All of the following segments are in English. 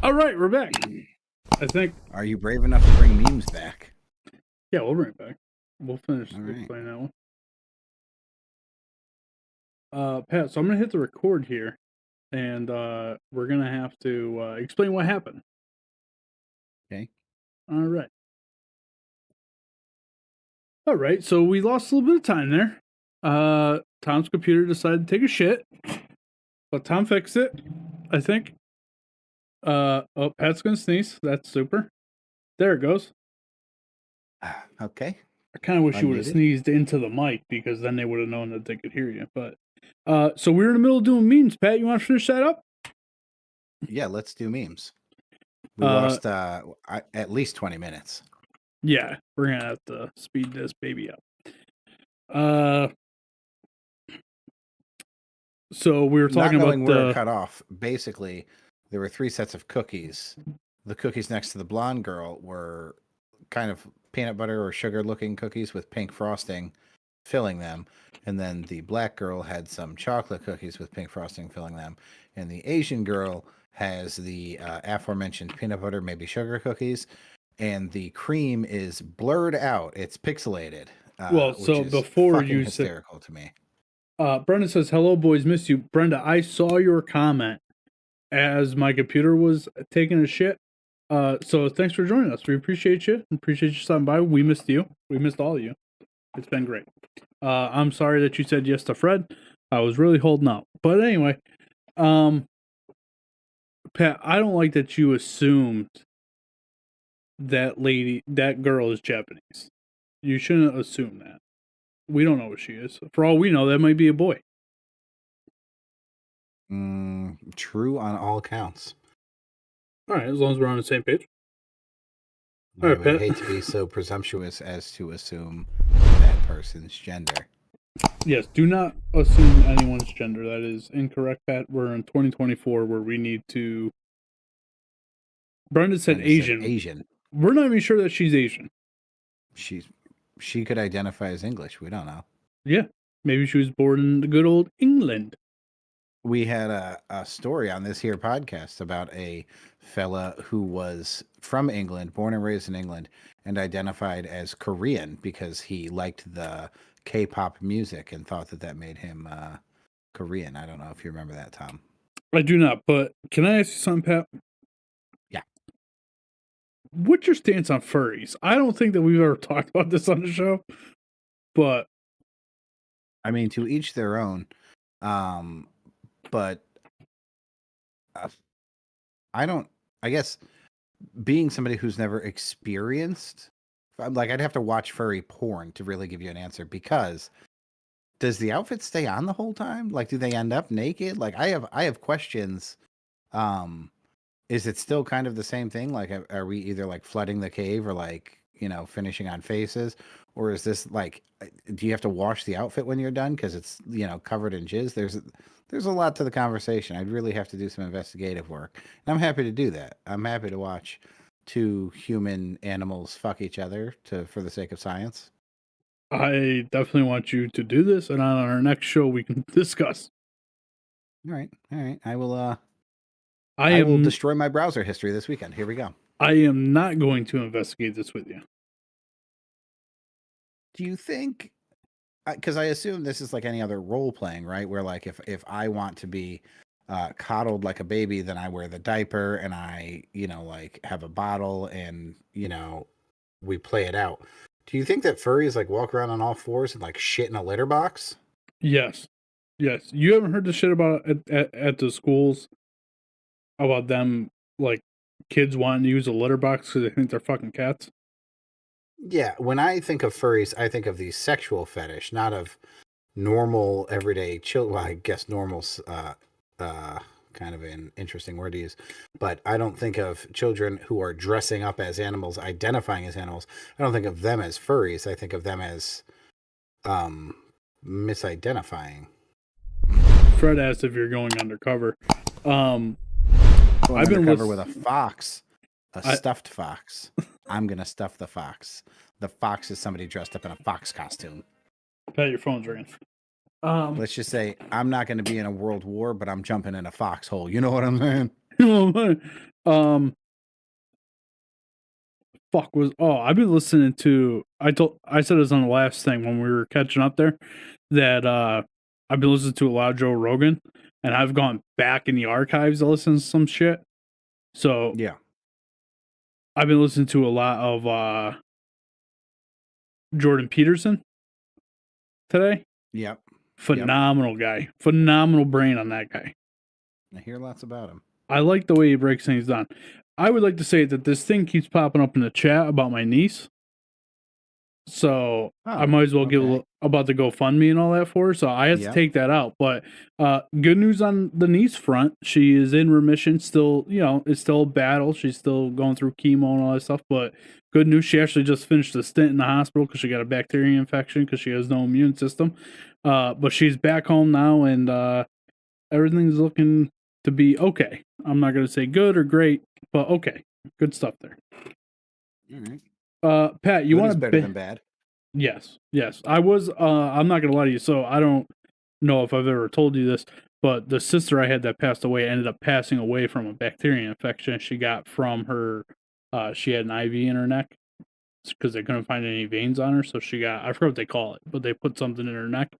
All right, we're back. I think. Are you brave enough to bring memes back? Yeah, we'll bring it back. We'll finish All right. playing that one. Pat, so I'm gonna hit the record here, and we're gonna have to explain what happened. Okay. All right. All right. So we lost a little bit of time there. Tom's computer decided to take a shit, but Tom fixed it, I think. Oh, Pat's gonna sneeze. That's super. There it goes. Okay. I kind of wish you would have Unmuted. sneezed into the mic because then they would have known that they could hear you. But so we were in the middle of doing memes. Pat, you want to finish that up? Yeah, let's do memes. We lost at least 20 minutes. Yeah, we're gonna have to speed this baby up. So we were talking Not knowing about where it cut off. Basically, there were 3 sets of cookies. The cookies next to the blonde girl were kind of peanut butter or sugar looking cookies with pink frosting filling them. And then the black girl had some chocolate cookies with pink frosting filling them. And the Asian girl has the aforementioned peanut butter, maybe sugar cookies. And the cream is blurred out. It's pixelated. well, so which is before fucking you hysterical to me. Brenda says, "Hello, boys, missed you." Brenda, I saw your comment as my computer was taking a shit. So thanks for joining us. We appreciate you. Appreciate you stopping by. We missed you. We missed all of you. It's been great. I'm sorry that you said yes to Fred. I was really holding out. But anyway, Pat, I don't like that you assumed that girl is Japanese. You shouldn't assume that. We don't know what she is. For all we know, that might be a boy. True on all counts. All right, as long as we're on the same page. I All right, would Pat. hate to be so presumptuous as to assume that person's gender. Yes, do not assume anyone's gender. That is incorrect, Pat. We're in 2024 where we need to. Brenda said Asian. Asian. We're not even sure that she's Asian. She could identify as English. We don't know. Yeah, maybe she was born in the good old England. We had a story on this here podcast about a fella who was from England, born and raised in England, and identified as Korean because he liked the K-pop music and thought that made him Korean. I don't know if you remember that, Tom. I do not, but can I ask you something, Pat? Yeah. What's your stance on furries? I don't think that we've ever talked about this on the show, but I mean, to each their own. But I guess being somebody who's never experienced, I'd have to watch furry porn to really give you an answer, because does the outfit stay on the whole time? Like, do they end up naked? Like, I have questions. Is it still kind of the same thing? Like, are we either like flooding the cave or like, finishing on faces? Or is this like, do you have to wash the outfit when you're done because it's, covered in jizz? There's a lot to the conversation. I'd really have to do some investigative work. And I'm happy to do that. I'm happy to watch 2 human animals fuck each other for the sake of science. I definitely want you to do this, and on our next show we can discuss. All right. I will destroy my browser history this weekend. Here we go. I am not going to investigate this with you. Do you think, because I assume this is like any other role playing, right? Where like if I want to be coddled like a baby, then I wear the diaper and I, like have a bottle and, we play it out. Do you think that furries like walk around on all fours and like shit in a litter box? Yes. You haven't heard the shit about at the schools about them, like kids wanting to use a litter box because they think they're fucking cats? Yeah, when I think of furries, I think of the sexual fetish, not of normal everyday children. Well, I guess normal's kind of an interesting word to use, but I don't think of children who are dressing up as animals, identifying as animals. I don't think of them as furries. I think of them as misidentifying. Fred asked if you're going undercover. I've been undercover with a fox, stuffed fox. I'm gonna stuff the fox. The fox is somebody dressed up in a fox costume. Pat, your phone's ringing. Let's just say I'm not going to be in a world war, but I'm jumping in a foxhole. You know what I'm saying? I've been listening to. I said this on the last thing when we were catching up there that I've been listening to a lot of Joe Rogan, and I've gone back in the archives to listen to some shit. So Yeah. I've been listening to a lot of Jordan Peterson today. Yep. Phenomenal guy. Phenomenal brain on that guy. I hear lots about him. I like the way he breaks things down. I would like to say that this thing keeps popping up in the chat about my niece. So I might as well give a little about the GoFundMe and all that for her. So I have to take that out. But good news on the niece front. She is in remission. Still, it's still a battle. She's still going through chemo and all that stuff. But good news, she actually just finished a stint in the hospital because she got a bacteria infection because she has no immune system. But she's back home now, and everything's looking to be okay. I'm not going to say good or great, but okay. Good stuff there. All right. Pat, you want to better than bad? Yes. I was. I'm not gonna lie to you. So I don't know if I've ever told you this, but the sister I had that passed away ended up passing away from a bacteria infection she got from her. She had an IV in her neck because they couldn't find any veins on her, so she got. I forgot what they call it, but they put something in her neck.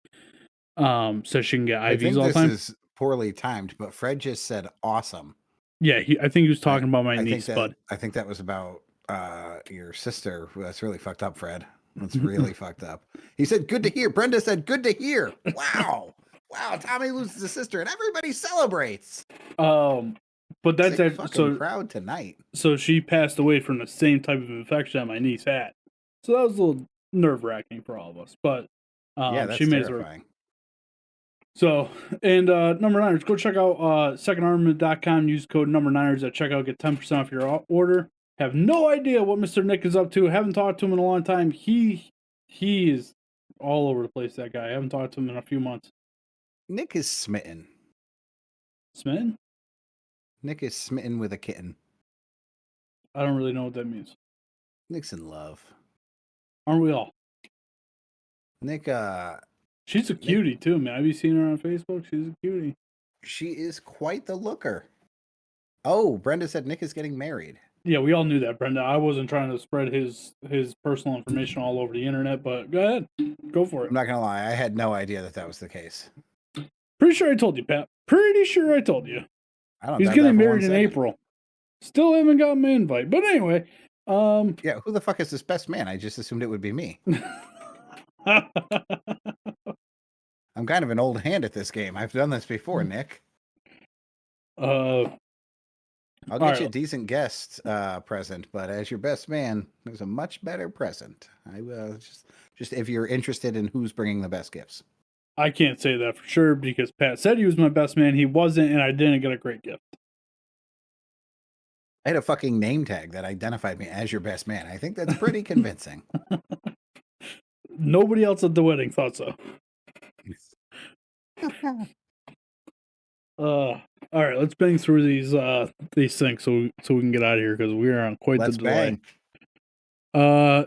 So she can get IVs all the time. This is poorly timed, but Fred just said awesome. Yeah, I think he was talking about my niece, bud. I think that was about your sister. That's really fucked up, Fred. That's really fucked up. He said, "Good to hear." Brenda said, "Good to hear." Wow, wow. Tommy loses a sister, and everybody celebrates. But that's fucking crowd tonight. So she passed away from the same type of infection that my niece had. So that was a little nerve wracking for all of us. But yeah, that's she made terrifying. So, and number 9ers, go check out secondarmament.com. Use code number 9ers at checkout. Get 10% off your order. Have no idea what Mr. Nick is up to. Haven't talked to him in a long time. He is all over the place, that guy. I haven't talked to him in a few months. Nick is smitten. Smitten? Nick is smitten with a kitten. I don't really know what that means. Nick's in love. Aren't we all? Nick, she's a cutie too, man. Have you seen her on Facebook? She's a cutie. She is quite the looker. Oh, Brenda said Nick is getting married. Yeah, we all knew that, Brenda. I wasn't trying to spread his personal information all over the internet, but go ahead. Go for it. I'm not going to lie. I had no idea that was the case. Pretty sure I told you, Pat. Pretty sure I told you. He's getting married in April. Still haven't gotten my invite. But anyway. Yeah, who the fuck is his best man? I just assumed it would be me. I'm kind of an old hand at this game. I've done this before, Nick. I'll get you a decent guest present, but as your best man, there's a much better present. I will just if you're interested in who's bringing the best gifts. I can't say that for sure because Pat said he was my best man. He wasn't, and I didn't get a great gift. I had a fucking name tag that identified me as your best man. I think that's pretty convincing. Nobody else at the wedding thought so. All right, let's bang through these things so we can get out of here because we are on quite the delay.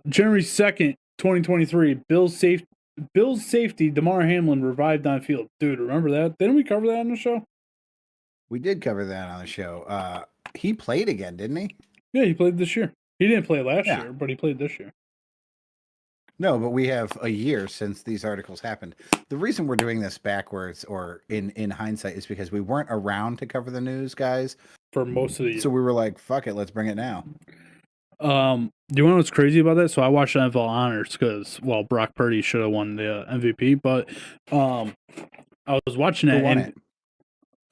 January 2nd, 2023. Bills safety Damar Hamlin revived on field. Dude, remember that? Didn't we cover that on the show? We did cover that on the show. He played again, didn't he? Yeah, he played this year. He didn't play last year, but he played this year. No, but we have a year since these articles happened. The reason we're doing this backwards or in hindsight is because we weren't around to cover the news, guys. For most of the year. So we were like, fuck it, let's bring it now. Do you want to know what's crazy about that? So I watched NFL Honors because, well, Brock Purdy should have won the MVP, but I was watching that. Who won it?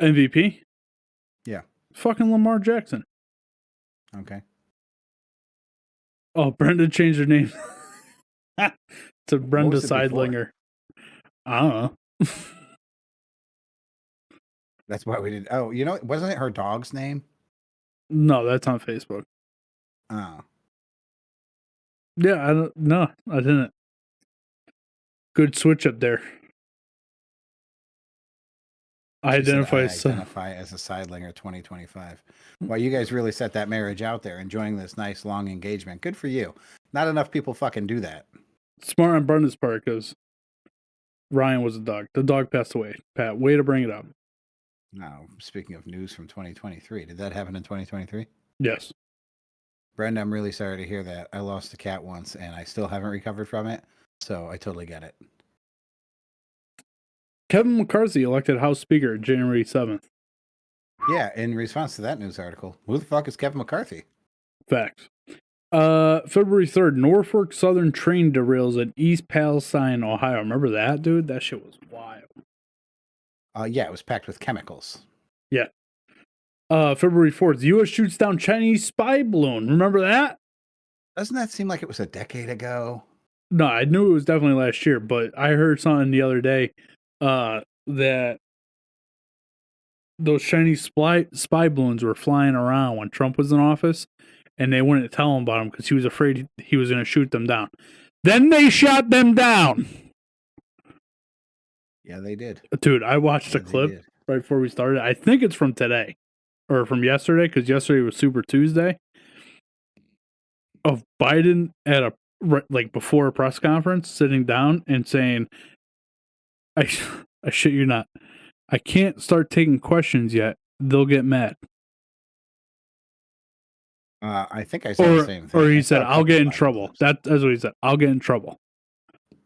MVP? Yeah. Fucking Lamar Jackson. Okay. Oh, Brenda changed her name to Brenda Seidlinger. I don't know. That's why we did. Oh, wasn't it her dog's name? No, that's on Facebook. Oh. Yeah, I didn't. Good switch up there. I identify as a Seidlinger 2025. Well, you guys really set that marriage out there, enjoying this nice long engagement. Good for you. Not enough people fucking do that. Smart on Brenda's part because Ryan was a dog. The dog passed away. Pat, way to bring it up. Now, speaking of news from 2023, did that happen in 2023? Yes. Brenda, I'm really sorry to hear that. I lost a cat once, and I still haven't recovered from it. So I totally get it. Kevin McCarthy elected House Speaker January 7th. Yeah, in response to that news article, who the fuck is Kevin McCarthy? Facts. February 3rd, Norfolk Southern train derails at East Palestine, Ohio. Remember that, dude? That shit was wild. Yeah, it was packed with chemicals. Yeah. February 4th, U.S. shoots down Chinese spy balloon. Remember that? Doesn't that seem like it was a decade ago? No, I knew it was definitely last year, but I heard something the other day that those Chinese spy balloons were flying around when Trump was in office, and they wouldn't tell him about them because he was afraid he was going to shoot them down. Then they shot them down. Yeah, they did. Dude, I watched a clip right before we started. I think it's from today or from yesterday, because yesterday was Super Tuesday, of Biden at a like before a press conference, sitting down and saying, I shit you not, I can't start taking questions yet. They'll get mad. I think I saw the same thing. Or he said, I'll get in trouble. That's what he said. I'll get in trouble.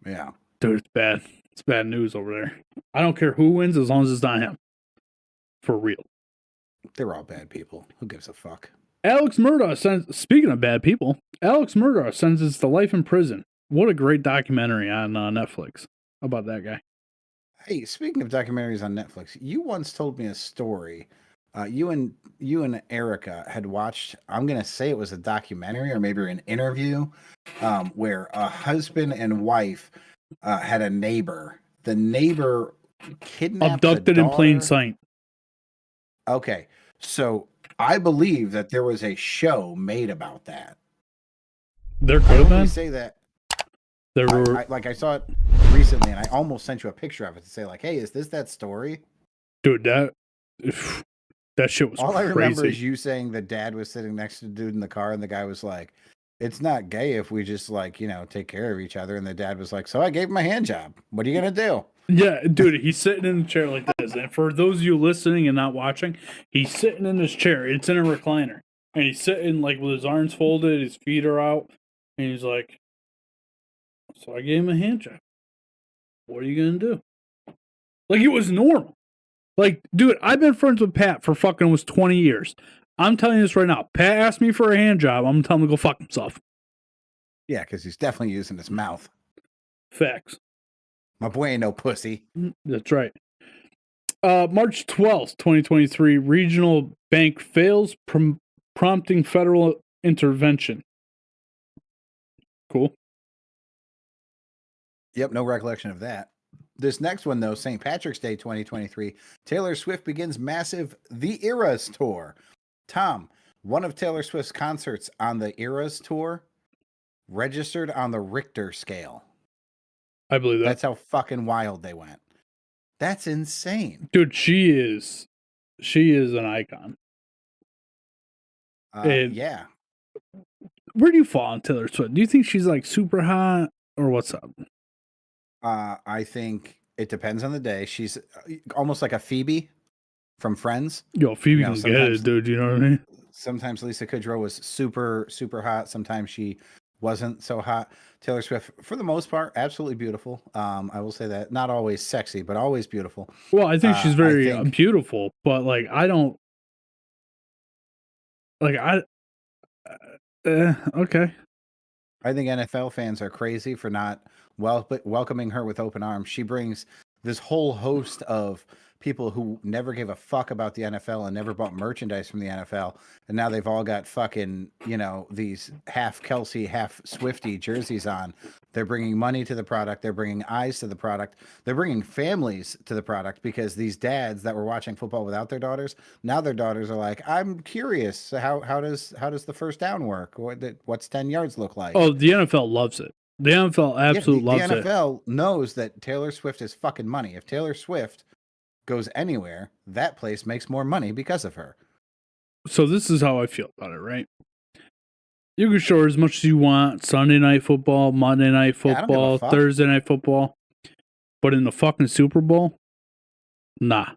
Yeah. Dude, it's bad. It's bad news over there. I don't care who wins as long as it's not him. For real. They're all bad people. Who gives a fuck? Alex Murdaugh speaking of bad people, Alex Murdaugh sentenced to life in prison. What a great documentary on Netflix about that guy. Hey, speaking of documentaries on Netflix, you once told me a story. You and Erica had watched. I'm gonna say it was a documentary or maybe an interview, where a husband and wife had a neighbor. The neighbor kidnapped Abducted in plain sight. Okay, so I believe that there was a show made about that. There could have been. Say that. There were I saw it recently, and I almost sent you a picture of it to say, like, "Hey, is this that story?" Dude, that shit was all crazy. I remember is you saying the dad was sitting next to the dude in the car, and the guy was like, "It's not gay if we just take care of each other." And the dad was like, "So I gave him a hand job. What are you gonna do?" Yeah, dude, he's sitting in the chair like this. And for those of you listening and not watching, he's sitting in this chair. It's in a recliner. And he's sitting like with his arms folded, his feet are out. And he's like, so I gave him a hand job. What are you going to do? Like, it was normal. Like, dude, I've been friends with Pat for fucking almost 20 years. I'm telling you this right now. Pat asked me for a hand job. I'm telling him to go fuck himself. Yeah, because he's definitely using his mouth. Facts. My boy ain't no pussy. That's right. March 12th, 2023, regional bank fails, prompting federal intervention. Cool. Yep, no recollection of that. This next one, though, St. Patrick's Day 2023, Taylor Swift begins massive The Eras tour. Tom, one of Taylor Swift's concerts on the Eras tour registered on the Richter scale. I believe that. That's how fucking wild they went. That's insane. Dude, she is an icon. Yeah. Where do you fall on Taylor Swift? Do you think she's like super hot or what's up? I think it depends on the day. She's almost like a Phoebe from Friends. Yo, Phoebe can get it, dude. You know what I mean? Sometimes Lisa Kudrow was super, super hot. Sometimes she wasn't so hot. Taylor Swift, for the most part, absolutely beautiful. I will say that. Not always sexy, but always beautiful. Well, I think she's very beautiful, but like I don't like okay. I think NFL fans are crazy for not welcoming her with open arms. She brings this whole host of people who never gave a fuck about the NFL and never bought merchandise from the NFL. And now they've all got fucking, these half Kelsey, half Swifty jerseys on. They're bringing money to the product. They're bringing eyes to the product. They're bringing families to the product, because these dads that were watching football without their daughters, now their daughters are like, I'm curious. How does the first down work? What's 10 yards look like? Oh, the NFL loves it. The NFL absolutely loves it. The NFL knows that Taylor Swift is fucking money. If Taylor Swift goes anywhere, that place makes more money because of her. So this is how I feel about it, right? You can show her as much as you want. Sunday night football, Monday night football, Thursday night football. But in the fucking Super Bowl, nah.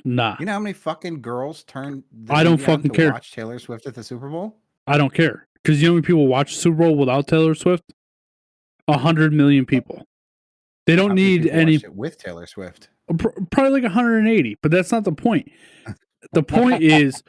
Nah, You know how many fucking girls turned the I don't TV on fucking to care. watch Taylor Swift at the Super Bowl? I don't care. Because you know how many people watch the Super Bowl without Taylor Swift? 100 million people. They don't How many need people any. watched it with Taylor Swift? Probably like 180, but that's not the point. The point is,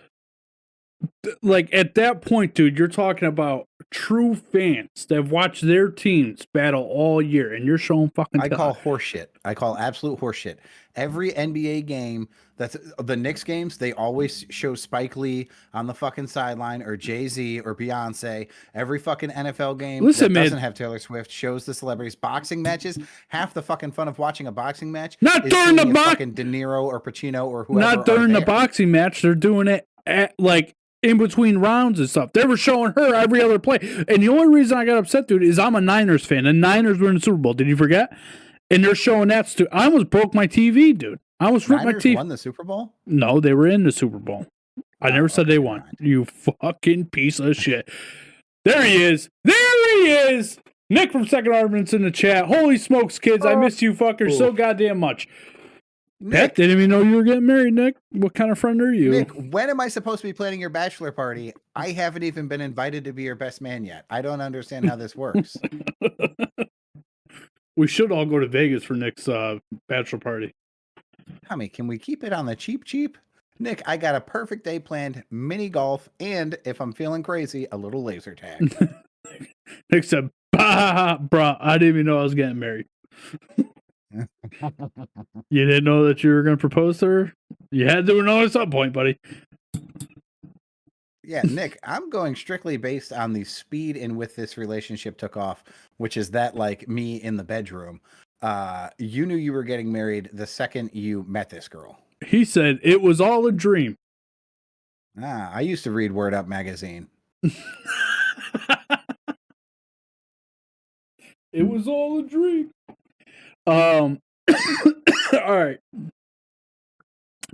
like, at that point, dude, you're talking about true fans that have watched their teams battle all year, and you're showing fucking I Taylor. call horseshit. I call absolute horseshit. Every NBA game, that's the Knicks games, they always show Spike Lee on the fucking sideline, or Jay-Z or Beyonce. Every fucking NFL game Listen, that man. doesn't have Taylor Swift shows the celebrities. Boxing matches, half the fucking fun of watching a boxing match Not is during the seeing if box. fucking De Niro or Pacino or whoever Not are during the there. boxing match. They're doing it at, like, in between rounds and stuff. They were showing her every other play. And the only reason I got upset, dude, is I'm a Niners fan. The Niners were in the Super Bowl. Did you forget? And they're showing that. I almost broke my TV, dude. I almost ripped my Niners TV. won the Super Bowl? No, they were in the Super Bowl. I never said okay, they never won. mind. You fucking piece of shit. There he is. There he is. Nick from Second Arguments in the chat. Holy smokes, kids. I miss you fuckers so goddamn much. Pat Nick, didn't even know you were getting married, Nick. What kind of friend are you? Nick, when am I supposed to be planning your bachelor party? I haven't even been invited to be your best man yet. I don't understand how this works. We should all go to Vegas for Nick's bachelor party. Tommy, can we keep it on the cheap? Nick, I got a perfect day planned, mini golf, and if I'm feeling crazy, a little laser tag. Nick said, bah, bruh, I didn't even know I was getting married. You didn't know that you were going to propose to her? You had to know at some point, buddy. Yeah, Nick, I'm going strictly based on the speed in which this relationship took off, which is that, like, me in the bedroom. You knew you were getting married the second you met this girl. He said it was all a dream. I used to read Word Up magazine. It was all a dream. All right.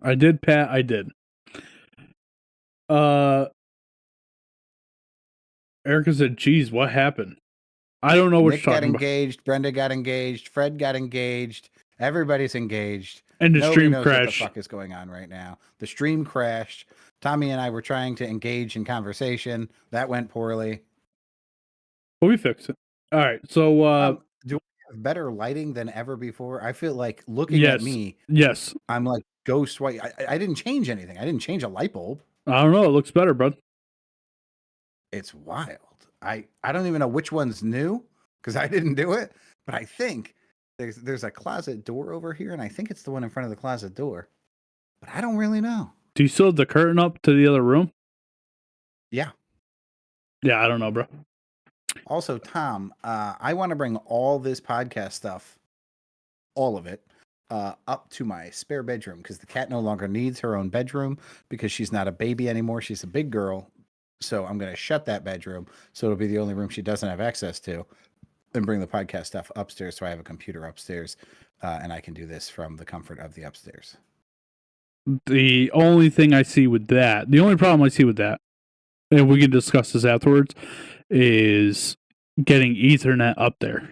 I did, Pat. I did. Erica said, geez, what happened? I don't know what Nick you're got talking engaged, Brenda got engaged, Fred got engaged, everybody's engaged. about. And the Nobody stream knows crashed. what the fuck is going on right now. The stream crashed. Tommy and I were trying to engage in conversation. That went poorly. But we fixed it. All right. So do we have better lighting than ever before? I feel like looking yes. at me, Yes. I'm like ghost white. I didn't change anything. I didn't change a light bulb. I don't know. It looks better, bud. It's wild. I don't even know which one's new because I didn't do it. But I think there's a closet door over here, and I think it's the one in front of the closet door. But I don't really know. Do you still have the curtain up to the other room? Yeah. Yeah, I don't know, bro. Also, Tom, I want to bring all this podcast stuff, all of it, up to my spare bedroom because the cat no longer needs her own bedroom because she's not a baby anymore. She's a big girl. So I'm going to shut that bedroom. So it'll be the only room she doesn't have access to, and bring the podcast stuff upstairs. So I have a computer upstairs, and I can do this from the comfort of the upstairs. The only thing I see with that, the only problem I see with that, and we can discuss this afterwards, is getting Ethernet up there.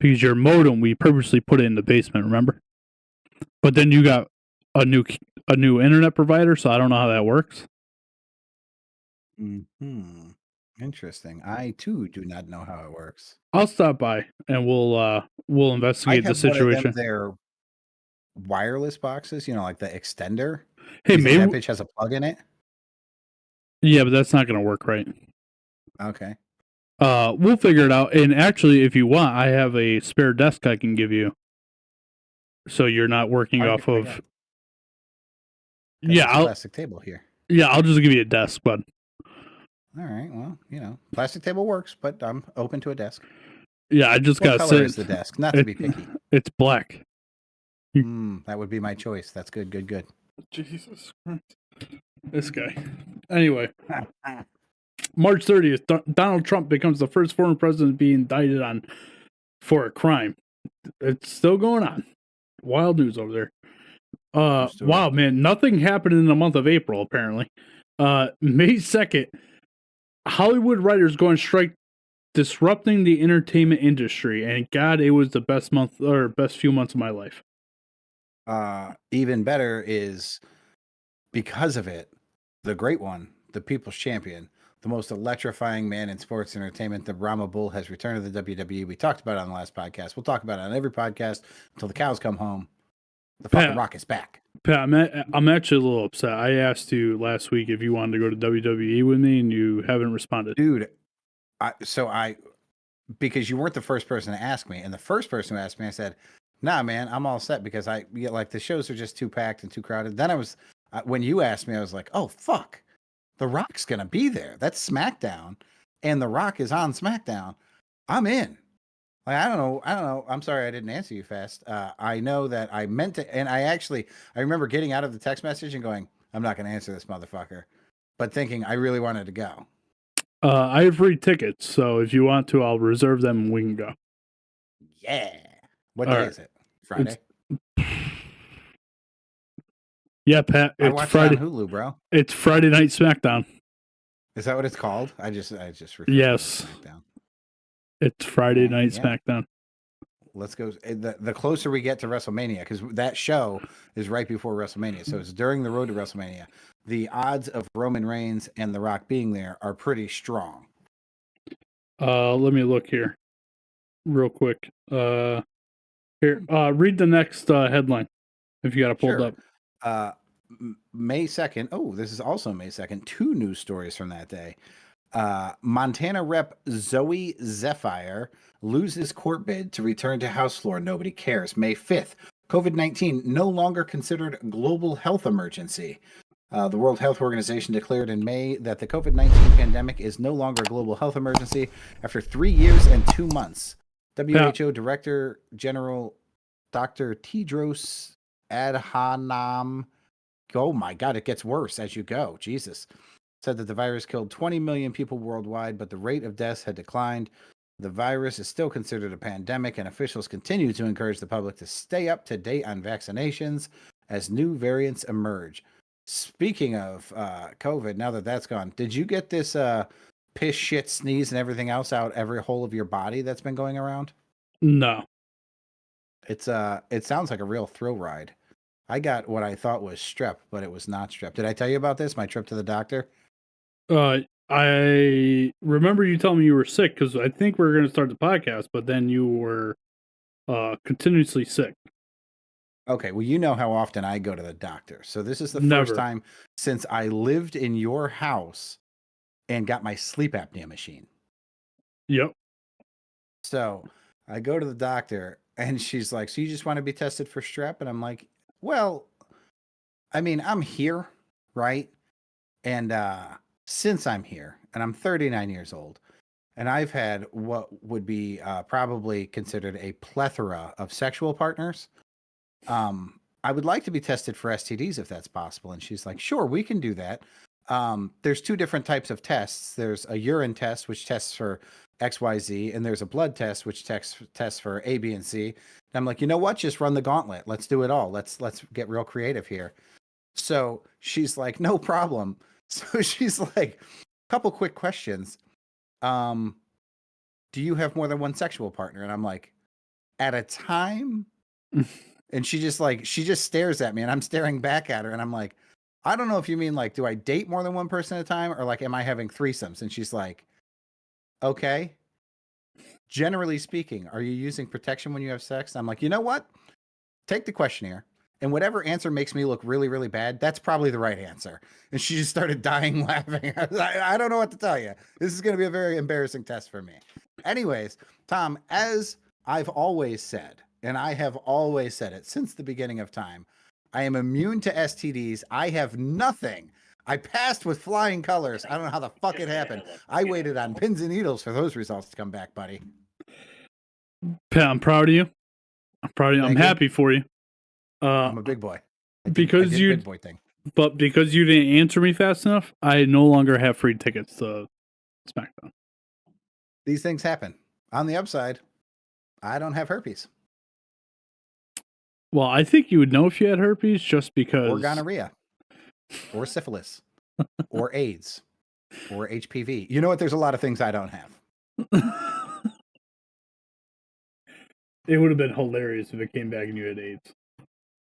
Because your modem, we purposely put it in the basement, remember? But then you got a new internet provider, so I don't know how that works. Mm-hmm. Interesting. I too do not know how it works. I'll stop by and we'll investigate the situation. Their wireless boxes, like the extender. Hey, maybe that bitch has a plug in it. Yeah, but that's not going to work right. Okay. We'll figure it out. And actually, if you want, I have a spare desk I can give you, so you're not working off of. Yeah, I'll plastic table here. Yeah, I'll just give you a desk, bud. All right. Well, plastic table works, but I'm open to a desk. Yeah, I just got to say, is the desk? Not to be picky. It's black. That would be my choice. That's good. Good. Jesus Christ, this guy. Anyway, March 30th, Donald Trump becomes the first former president to be indicted for a crime. It's still going on. Wild news over there. Wow, man, nothing happened in the month of April, apparently. May 2nd, Hollywood writers go on strike, disrupting the entertainment industry. And God, it was the best few months of my life. Even better is because of it, the great one, the people's champion, the most electrifying man in sports entertainment, the Brahma Bull, has returned to the WWE. We talked about it on the last podcast. We'll talk about it on every podcast until the cows come home. The fucking Rock is back. Pat, I'm actually a little upset. I asked you last week if you wanted to go to WWE with me, and you haven't responded. Dude, because you weren't the first person to ask me, and the first person who asked me, I said, "Nah, man, I'm all set," because the shows are just too packed and too crowded. Then when you asked me, I was like, "Oh fuck, The Rock's gonna be there. That's SmackDown, and The Rock is on SmackDown. I'm in." Like, I don't know. I'm sorry I didn't answer you fast. I know that I meant to, and I remember getting out of the text message and going, "I'm not going to answer this motherfucker," but thinking I really wanted to go. I have free tickets, so if you want to, I'll reserve them and we can go. Yeah. What All day right. is it? Friday. Yeah, Pat. I It's watched Friday. it on Hulu, bro. It's Friday Night SmackDown. Is that what it's called? I just referred Yes. to SmackDown. It's Friday Night SmackDown. Let's go. The closer we get to WrestleMania, because that show is right before WrestleMania, so it's during the road to WrestleMania. The odds of Roman Reigns and The Rock being there are pretty strong. Let me look here, real quick. Here, read the next headline if you got it pulled up. May 2nd. Oh, this is also May 2nd. 2 news stories from that day. Montana Rep Zoe Zephyr loses court bid to return to House floor. Nobody cares. May 5th. COVID-19 no longer considered global health emergency. The World Health Organization declared in May that the COVID-19 pandemic is no longer a global health emergency after 3 years and 2 months. WHO Director General Dr. Tedros Adhanom, oh my God, it gets worse as you go. Jesus. Said that the virus killed 20 million people worldwide, but the rate of deaths had declined. The virus is still considered a pandemic, and officials continue to encourage the public to stay up to date on vaccinations as new variants emerge. Speaking of COVID, now that that's gone, did you get this piss, shit, sneeze, and everything else out every hole of your body that's been going around? No. It sounds like a real thrill ride. I got what I thought was strep, but it was not strep. Did I tell you about this? My trip to the doctor? I remember you telling me you were sick because I think we were going to start the podcast, but then you were continuously sick. Okay, well, you know how often I go to the doctor. So this is the first time since I lived in your house and got my sleep apnea machine. Yep. So I go to the doctor and she's like, "So you just want to be tested for strep?" And I'm like, "Well, I mean, I'm here, right? And since I'm here, and I'm 39 years old, and I've had what would be probably considered a plethora of sexual partners, I would like to be tested for STDs if that's possible." And she's like, "Sure, we can do that. There's 2 different types of tests. There's a urine test, which tests for XYZ, and there's a blood test, which tests for A, B, and C." And I'm like, "You know what? Just run the gauntlet. Let's do it all. Let's get real creative here." So she's like, "No problem." So she's like, "Couple quick questions. Do you have more than one sexual partner?" And I'm like, "At a time?" And she just stares at me, and I'm staring back at her, and I'm like, "I don't know if you mean like, do I date more than one person at a time, or like, am I having threesomes?" And she's like, "Okay. Generally speaking, are you using protection when you have sex?" And I'm like, "You know what? Take the questionnaire, and whatever answer makes me look really, really bad, that's probably the right answer." And she just started dying laughing. I don't know what to tell you. This is going to be a very embarrassing test for me. Anyways, Tom, as I've always said, and I have always said it since the beginning of time, I am immune to STDs. I have nothing. I passed with flying colors. I don't know how the fuck it happened. I waited on pins and needles for those results to come back, buddy. Pat, I'm proud of you. I'm proud of you. I'm happy for you. I'm a big boy. Because I did big boy thing. But because you didn't answer me fast enough, I no longer have free tickets to SmackDown. These things happen. On the upside, I don't have herpes. Well, I think you would know if you had herpes just because. Or gonorrhea. Or syphilis. Or AIDS. Or HPV. You know what? There's a lot of things I don't have. It would have been hilarious if it came back and you had AIDS.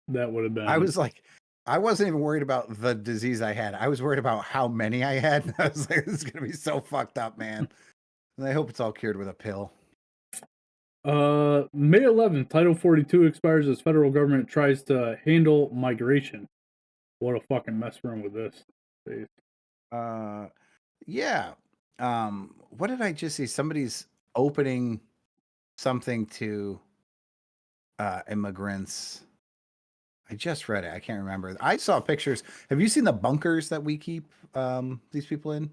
That would have been. I was like, I wasn't even worried about the disease I had. I was worried about how many I had. I was like, this is gonna be so fucked up, man. And I hope it's all cured with a pill. May 11th, Title 42 expires as federal government tries to handle migration. What a fucking mess we're in with this. Jeez. Yeah. What did I just see? Somebody's opening something to immigrants. I just read it. I can't remember. I saw pictures. Have you seen the bunkers that we keep these people in?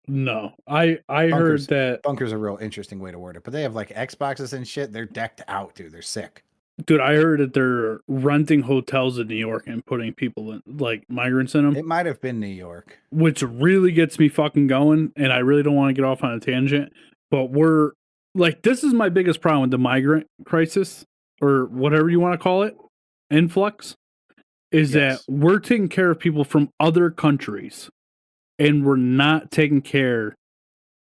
No, I Bunkers. heard that, Bunkers are a real interesting way to word it, but they have like Xboxes and shit. They're decked out, dude. They're sick. dude. I heard that they're renting hotels in New York and putting people in, like migrants in them, It might have been New York. which really gets me fucking going. And I really don't want to get off on a tangent, but we're like, this is my biggest problem with the migrant crisis or whatever you want to call it, influx, is Yes. that we're taking care of people from other countries and we're not taking care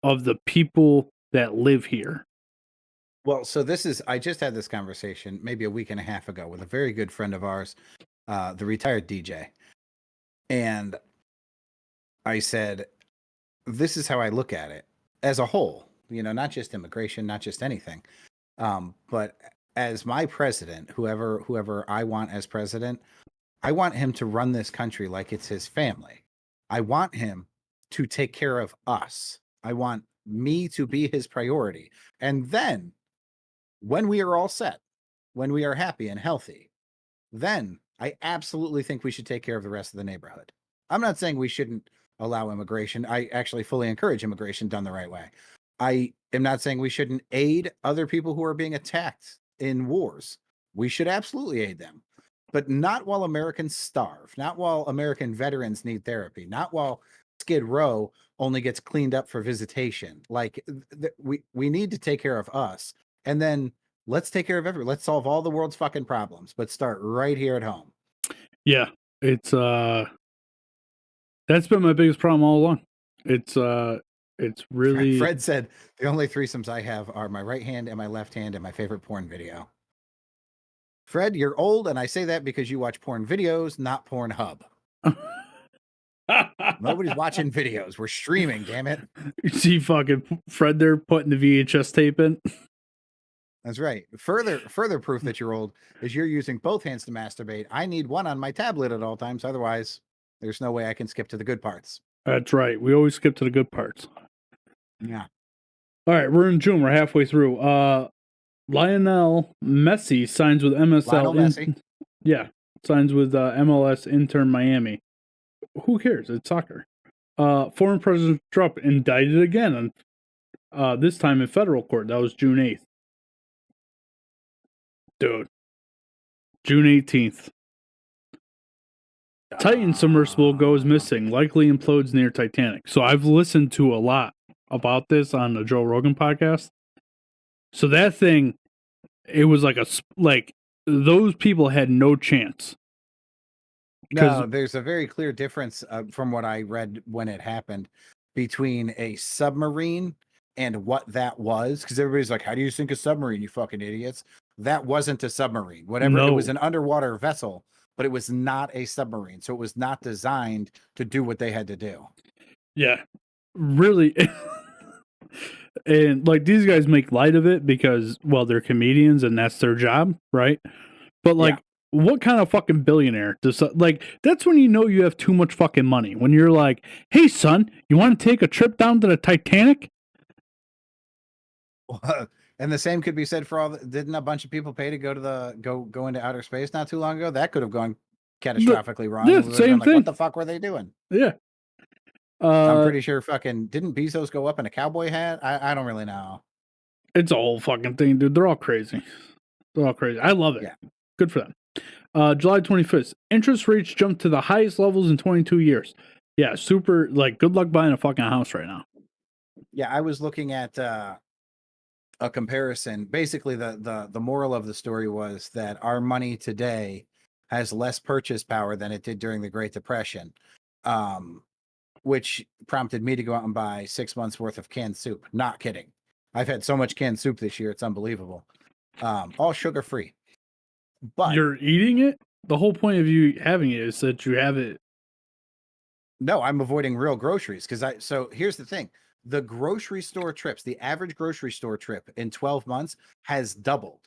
of the people that live here. Well, so this is, I just had this conversation maybe a week and a half ago with a very good friend of ours, the retired DJ. And I said, this is how I look at it as a whole, you know, not just immigration, not just anything. But as my president, whoever I want as president, I want him to run this country like it's his family. I want him to take care of us. I want me to be his priority. And then when we are all set, when we are happy and healthy, then I absolutely think we should take care of the rest of the neighborhood. I'm not saying we shouldn't allow immigration. I actually fully encourage immigration done the right way. I am not saying we shouldn't aid other people who are being attacked in wars. We should absolutely aid them, but not while Americans starve, not while American veterans need therapy, not while Skid Row only gets cleaned up for visitation. Like we need to take care of us, and then let's take care of everyone. Let's solve all the world's fucking problems, but start right here at home. Yeah, it's that's been my biggest problem all along. It's really Fred said the only threesomes I have are my right hand and my left hand and my favorite porn video. Fred, you're old, and I say that because you watch porn videos, not Pornhub. Nobody's watching videos. We're streaming, damn it. You see fucking Fred there putting the VHS tape in. That's right. Further proof that you're old is you're using both hands to masturbate. I need one on my tablet at all times. Otherwise, there's no way I can skip to the good parts. That's right. We always skip to the good parts. Yeah. All right, we're in June. We're halfway through. Lionel Messi signs with MSL. Lionel Messi. Yeah, signs with MLS intern Miami. Who cares? It's soccer. Former President Trump indicted again, on this time in federal court. That was June 8th. Dude. June 18th. Titan submersible goes missing, likely implodes near Titanic. So I've listened to a lot about this on the Joe Rogan podcast. So that thing, it was like those people had no chance. No, there's a very clear difference from what I read when it happened between a submarine and what that was. Because everybody's like, how do you sink a submarine, you fucking idiots? That wasn't a submarine. Whatever, it was an underwater vessel, but it was not a submarine. So it was not designed to do what they had to do. Yeah, really. And like these guys make light of it because, well, they're comedians and that's their job, right? But like, what kind of fucking billionaire does like? That's when you know you have too much fucking money. When you're like, "Hey, son, you want to take a trip down to the Titanic?" And the same could be said for all. Didn't a bunch of people pay to go to go into outer space not too long ago? That could have gone catastrophically wrong. Yeah, same thing. What the fuck were they doing? Yeah. I'm pretty sure fucking didn't Bezos go up in a cowboy hat? I don't really know. It's a whole fucking thing, dude. They're all crazy. They're all crazy. I love it. Yeah. Good for them. July 25th. Interest rates jumped to the highest levels in 22 years. Yeah, super. Like, good luck buying a fucking house right now. Yeah, I was looking at a comparison. Basically, the moral of the story was that our money today has less purchase power than it did during the Great Depression. Which prompted me to go out and buy 6 months worth of canned soup. Not kidding. I've had so much canned soup this year. It's unbelievable. All sugar free. But You're eating it? The whole point of you having it is that you have it. no, I'm avoiding real groceries because so here's the thing. The grocery store trips, the average grocery store trip in 12 months has doubled.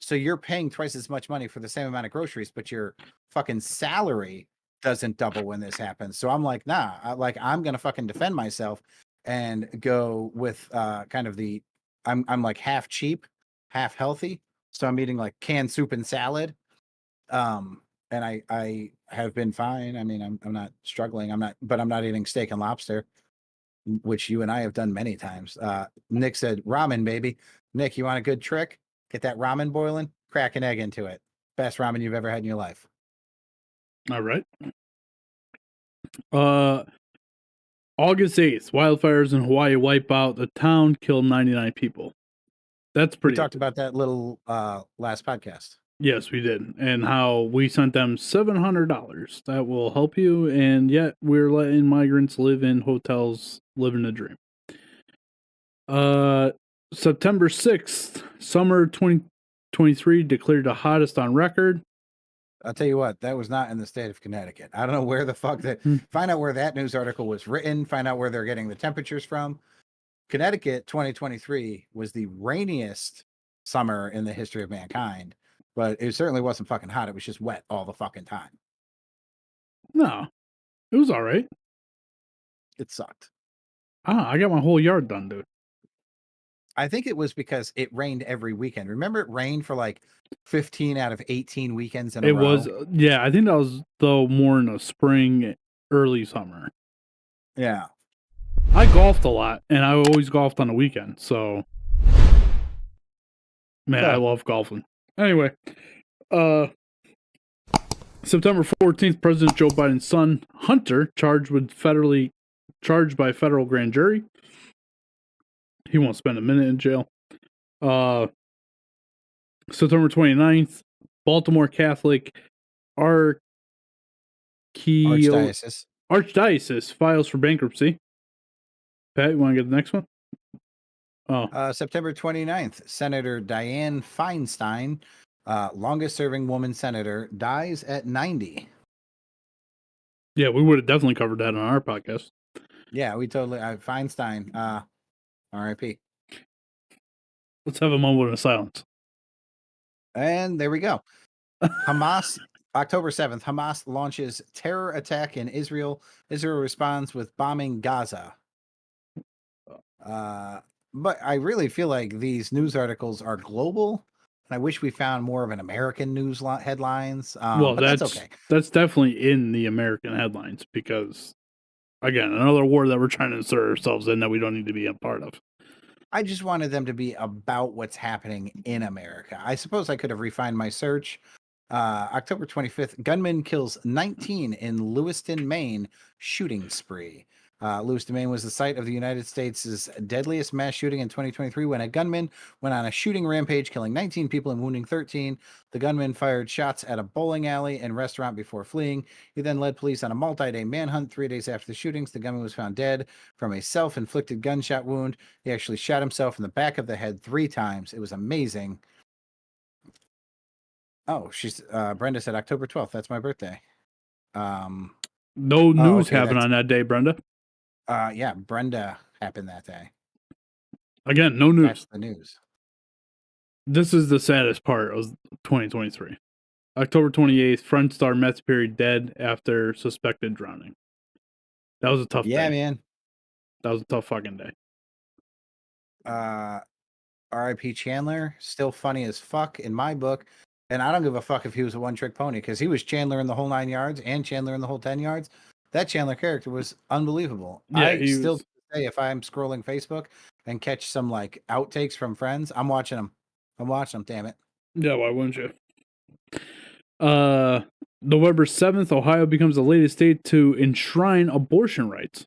So you're paying twice as much money for the same amount of groceries, but your fucking salary doesn't double when this happens. So I'm like, nah, I'm gonna fucking defend myself and go with kind of the I'm like half cheap, half healthy. So I'm eating like canned soup and salad. And I have been fine. I mean, I'm not struggling. But I'm not eating steak and lobster, which you and I have done many times. Nick said ramen, baby. Nick, you want a good trick? Get that ramen boiling, crack an egg into it. Best ramen you've ever had in your life. All right. August 8th, wildfires in Hawaii wipe out the town, kill 99 people. That's We pretty. talked about that little last podcast. Yes, we did. And how we sent them $700. That will help you. And yet we're letting migrants live in hotels, living the dream. September 6th, summer 2023 declared the hottest on record. I'll tell you what, that was not in the state of Connecticut. I don't know where the fuck that. Find out where that news article was written. Find out where they're getting the temperatures from. Connecticut 2023 was the rainiest summer in the history of mankind, but it certainly wasn't fucking hot. It was just wet all the fucking time. No, it was all right. It sucked. I got my whole yard done, dude. I think it was because it rained every weekend. Remember, it rained for like 15 out of 18 weekends in a row. It was, yeah, I think that was, though, more in the spring, early summer. Yeah. I golfed a lot, and I always golfed on the weekend, so man, I love golfing. Anyway, September 14th, President Joe Biden's son, Hunter, charged by federal grand jury. He won't spend a minute in jail. September 29th, Baltimore Catholic Archdiocese files for bankruptcy. Pat, you want to get the next one? September 29th, Senator Dianne Feinstein, longest serving woman senator, dies at 90. Yeah, we would have definitely covered that on our podcast. Yeah, we totally. Feinstein, RIP. Let's have a moment of silence. And there we go. Hamas, October 7th, Hamas launches terror attack in Israel. Israel responds with bombing Gaza. But I really feel like these news articles are global. And I wish we found more of an American news headlines. Well, but that's okay. That's definitely in the American headlines because, again, another war that we're trying to insert ourselves in that we don't need to be a part of. I just wanted them to be about what's happening in America. I suppose I could have refined my search. October 25th, gunman kills 19 in Lewiston, Maine shooting spree. Lewiston, Maine was the site of the United States' deadliest mass shooting in 2023 when a gunman went on a shooting rampage, killing 19 people and wounding 13. The gunman fired shots at a bowling alley and restaurant before fleeing. He then led police on a multi-day manhunt. 3 days after the shootings, the gunman was found dead from a self-inflicted gunshot wound. He actually shot himself in the back of the head 3 times. It was amazing. Oh, Brenda said October 12th. That's my birthday. No news happened on that day, Brenda. Yeah, Brenda happened that day. Again, no news. That's the news. This is the saddest part of 2023. October 28th, Friend star Mets Perry dead after suspected drowning. That was a tough day. Yeah, man. That was a tough fucking day. R.I.P. Chandler, still funny as fuck in my book. And I don't give a fuck if he was a one-trick pony because he was Chandler in the whole 9 yards and Chandler in the whole 10 yards. That Chandler character was unbelievable. Yeah, I still say if I'm scrolling Facebook and catch some like outtakes from Friends, I'm watching them. Damn it. Yeah, why wouldn't you? November 7th, Ohio becomes the latest state to enshrine abortion rights.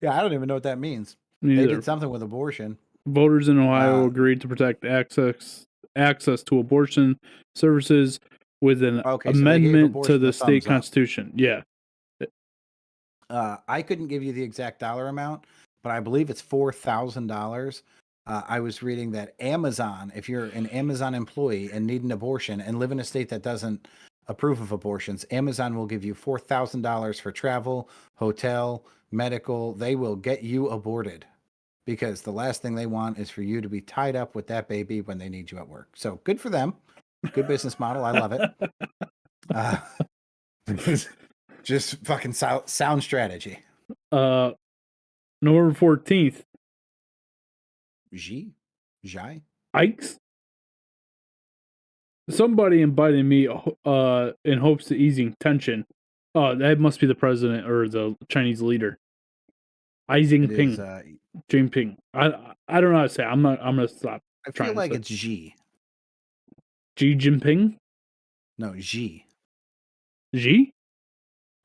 Yeah, I don't even know what that means. Me They either. did something with abortion. Voters in Ohio agreed to protect access to abortion services with an amendment to the state constitution. Yeah. I couldn't give you the exact dollar amount, but I believe it's $4,000 I was reading that Amazon, if you're an Amazon employee and need an abortion and live in a state that doesn't approve of abortions, Amazon will give you $4,000 for travel, hotel, medical. They will get you aborted because the last thing they want is for you to be tied up with that baby when they need you at work. So good for them. Good business model. I love it. Just fucking sound strategy. November 14th. Jai? Ike's. Somebody invited me in hopes of easing tension. Oh, that must be the president or the Chinese leader. Xi Jinping. Jinping. I don't know how to say it. I'm gonna stop. I feel like it's Xi Jinping? No, Xi. Xi?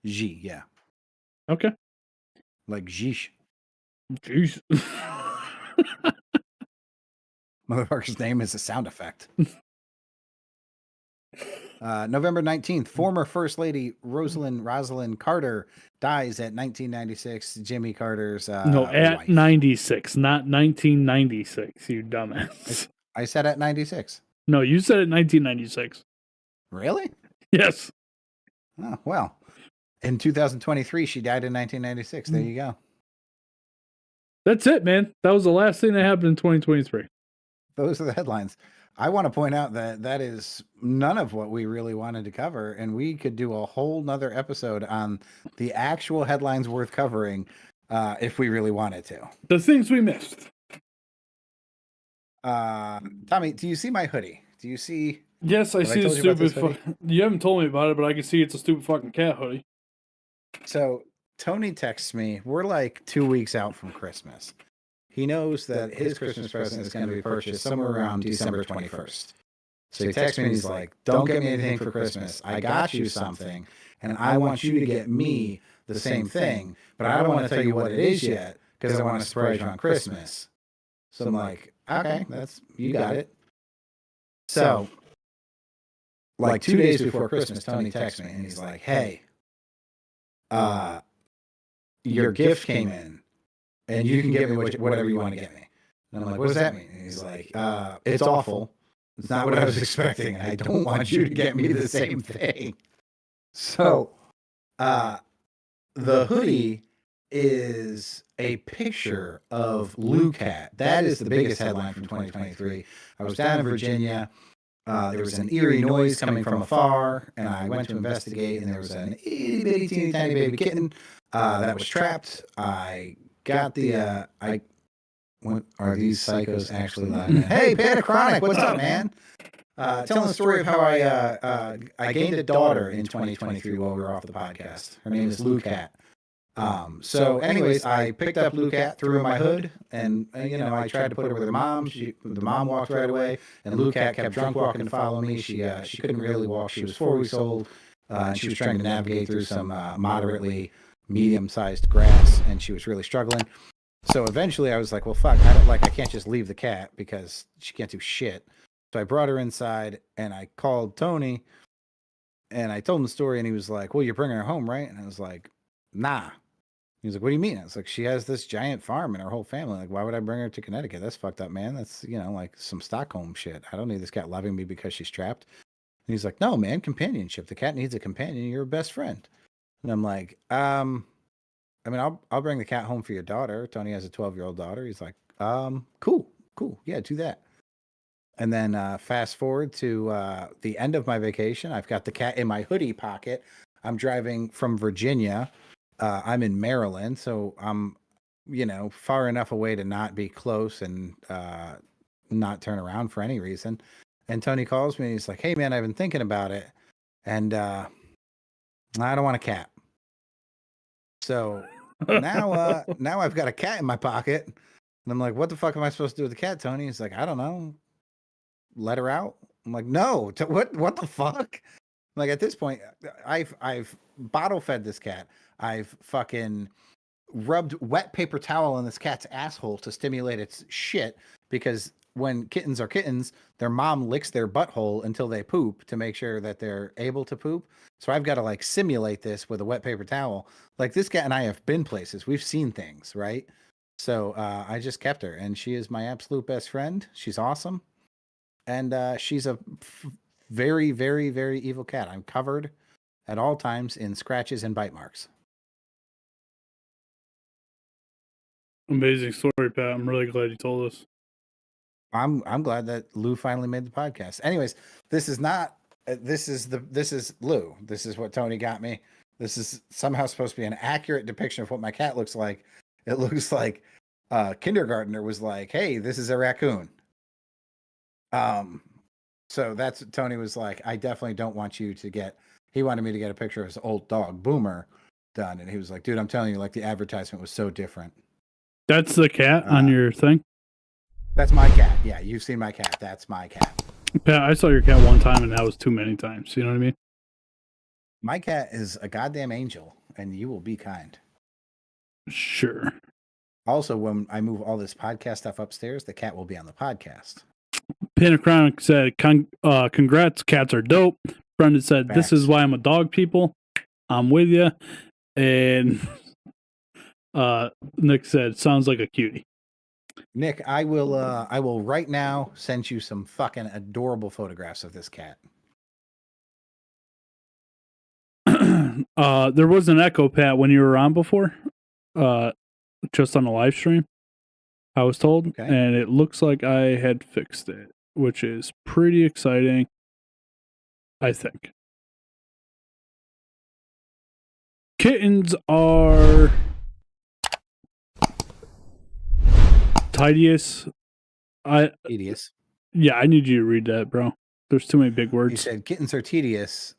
Xi, yeah. Okay. Like Xish. Jeez. Motherfucker's name is a sound effect. November 19th, former First Lady Rosalind Carter dies at 1996. Jimmy Carter's no, at wife. 96, not 1996, you dumbass. I said at 96. No, you said at 1996. Really? Yes. Oh, well. In 2023, she died in 1996. There you go. That's it, man. That was the last thing that happened in 2023. Those are the headlines. I want to point out that is none of what we really wanted to cover, and we could do a whole nother episode on the actual headlines worth covering if we really wanted to. The things we missed. Tommy, do you see my hoodie? Do you see? Yes, I see the stupid. You haven't told me about it, but I can see it's a stupid fucking cat hoodie. So Tony texts me. We're like 2 weeks out from Christmas. He knows that his Christmas present is going to be purchased somewhere around December 21st. So he texts me and he's like, don't get me anything for Christmas. I got you something, and I want you to get me the same thing, but I don't want to tell you what it is yet because I want to surprise you on Christmas. So I'm like, okay, you got it. So, like 2 days before Christmas, Tony texts me and he's like, hey, your gift came in. And you can get me whatever you want to get me. And I'm like, what does that mean? And he's like, it's awful. It's not what I was expecting. I don't want you to get me the same thing. So, the hoodie is a picture of Lucat. That is the biggest headline from 2023. I was down in Virginia. There was an eerie noise coming from afar, and I went to investigate, and there was an itty bitty teeny tiny baby kitten that was trapped. I got the what are these psychos actually lying? Hey, Panachronic, what's up, man? Telling the story of how I gained a daughter in 2023 while we were off the podcast. Her name is Lucat. So anyways, I picked up Lucat, threw her in my hood, and I tried to put her with her mom. The mom walked right away, and Lucat kept drunk walking to follow me. She couldn't really walk. She was 4 weeks old, and she was trying to navigate through some moderately medium-sized grass, and she was really struggling. So eventually I was like, well, fuck, I can't just leave the cat because she can't do shit. So I brought her inside, and I called Tony, and I told him the story, and he was like, well, you're bringing her home, right? And I was like, nah. He was like, what do you mean? I was like, she has this giant farm and her whole family. Like, why would I bring her to Connecticut? That's fucked up, man. That's, like some Stockholm shit. I don't need this cat loving me because she's trapped. And he's like, no, man, companionship. The cat needs a companion. You're a best friend. And I'm like, I'll bring the cat home for your daughter. Tony has a 12-year-old daughter. He's like, cool. Yeah, do that. And then fast forward to the end of my vacation. I've got the cat in my hoodie pocket. I'm driving from Virginia. I'm in Maryland, so I'm, far enough away to not be close and not turn around for any reason. And Tony calls me and he's like, hey, man, I've been thinking about it. And I don't want a cat. So now I've got a cat in my pocket, and I'm like, what the fuck am I supposed to do with the cat, Tony? He's like, I don't know. Let her out. I'm like, no. What the fuck? Like at this point, I've bottle fed this cat. I've fucking rubbed wet paper towel in this cat's asshole to stimulate its shit because when kittens are kittens, their mom licks their butthole until they poop to make sure that they're able to poop. So I've got to simulate this with a wet paper towel. Like this cat and I have been places. We've seen things, right? So I just kept her, and she is my absolute best friend. She's awesome, and she's a very, very, very evil cat. I'm covered at all times in scratches and bite marks. Amazing story, Pat. I'm really glad you told us. I'm glad that Lou finally made the podcast. Anyways, this is not. This is Lou. This is what Tony got me. This is somehow supposed to be an accurate depiction of what my cat looks like. It looks like kindergartner was like, "Hey, this is a raccoon." So that's Tony was like, "I definitely don't want you to get." He wanted me to get a picture of his old dog Boomer done, and he was like, "Dude, I'm telling you, like the advertisement was so different." That's the cat on your thing? That's my cat. Yeah, you've seen my cat. That's my cat. Pat, I saw your cat one time, and that was too many times. You know what I mean? My cat is a goddamn angel, and you will be kind. Sure. Also, when I move all this podcast stuff upstairs, the cat will be on the podcast. Panachronic said, congrats, cats are dope. Brendan said, Facts. this is why I'm a dog people. I'm with you. And Nick said, sounds like a cutie. Nick, I will right now send you some fucking adorable photographs of this cat. There was an echo, Pat, when you were on before, just on the live stream, I was told, Okay. and it looks like I had fixed it, which is pretty exciting, I think. Kittens are tedious. Tedious. Yeah, I need you to read that, bro. There's too many big words. He said kittens are tedious.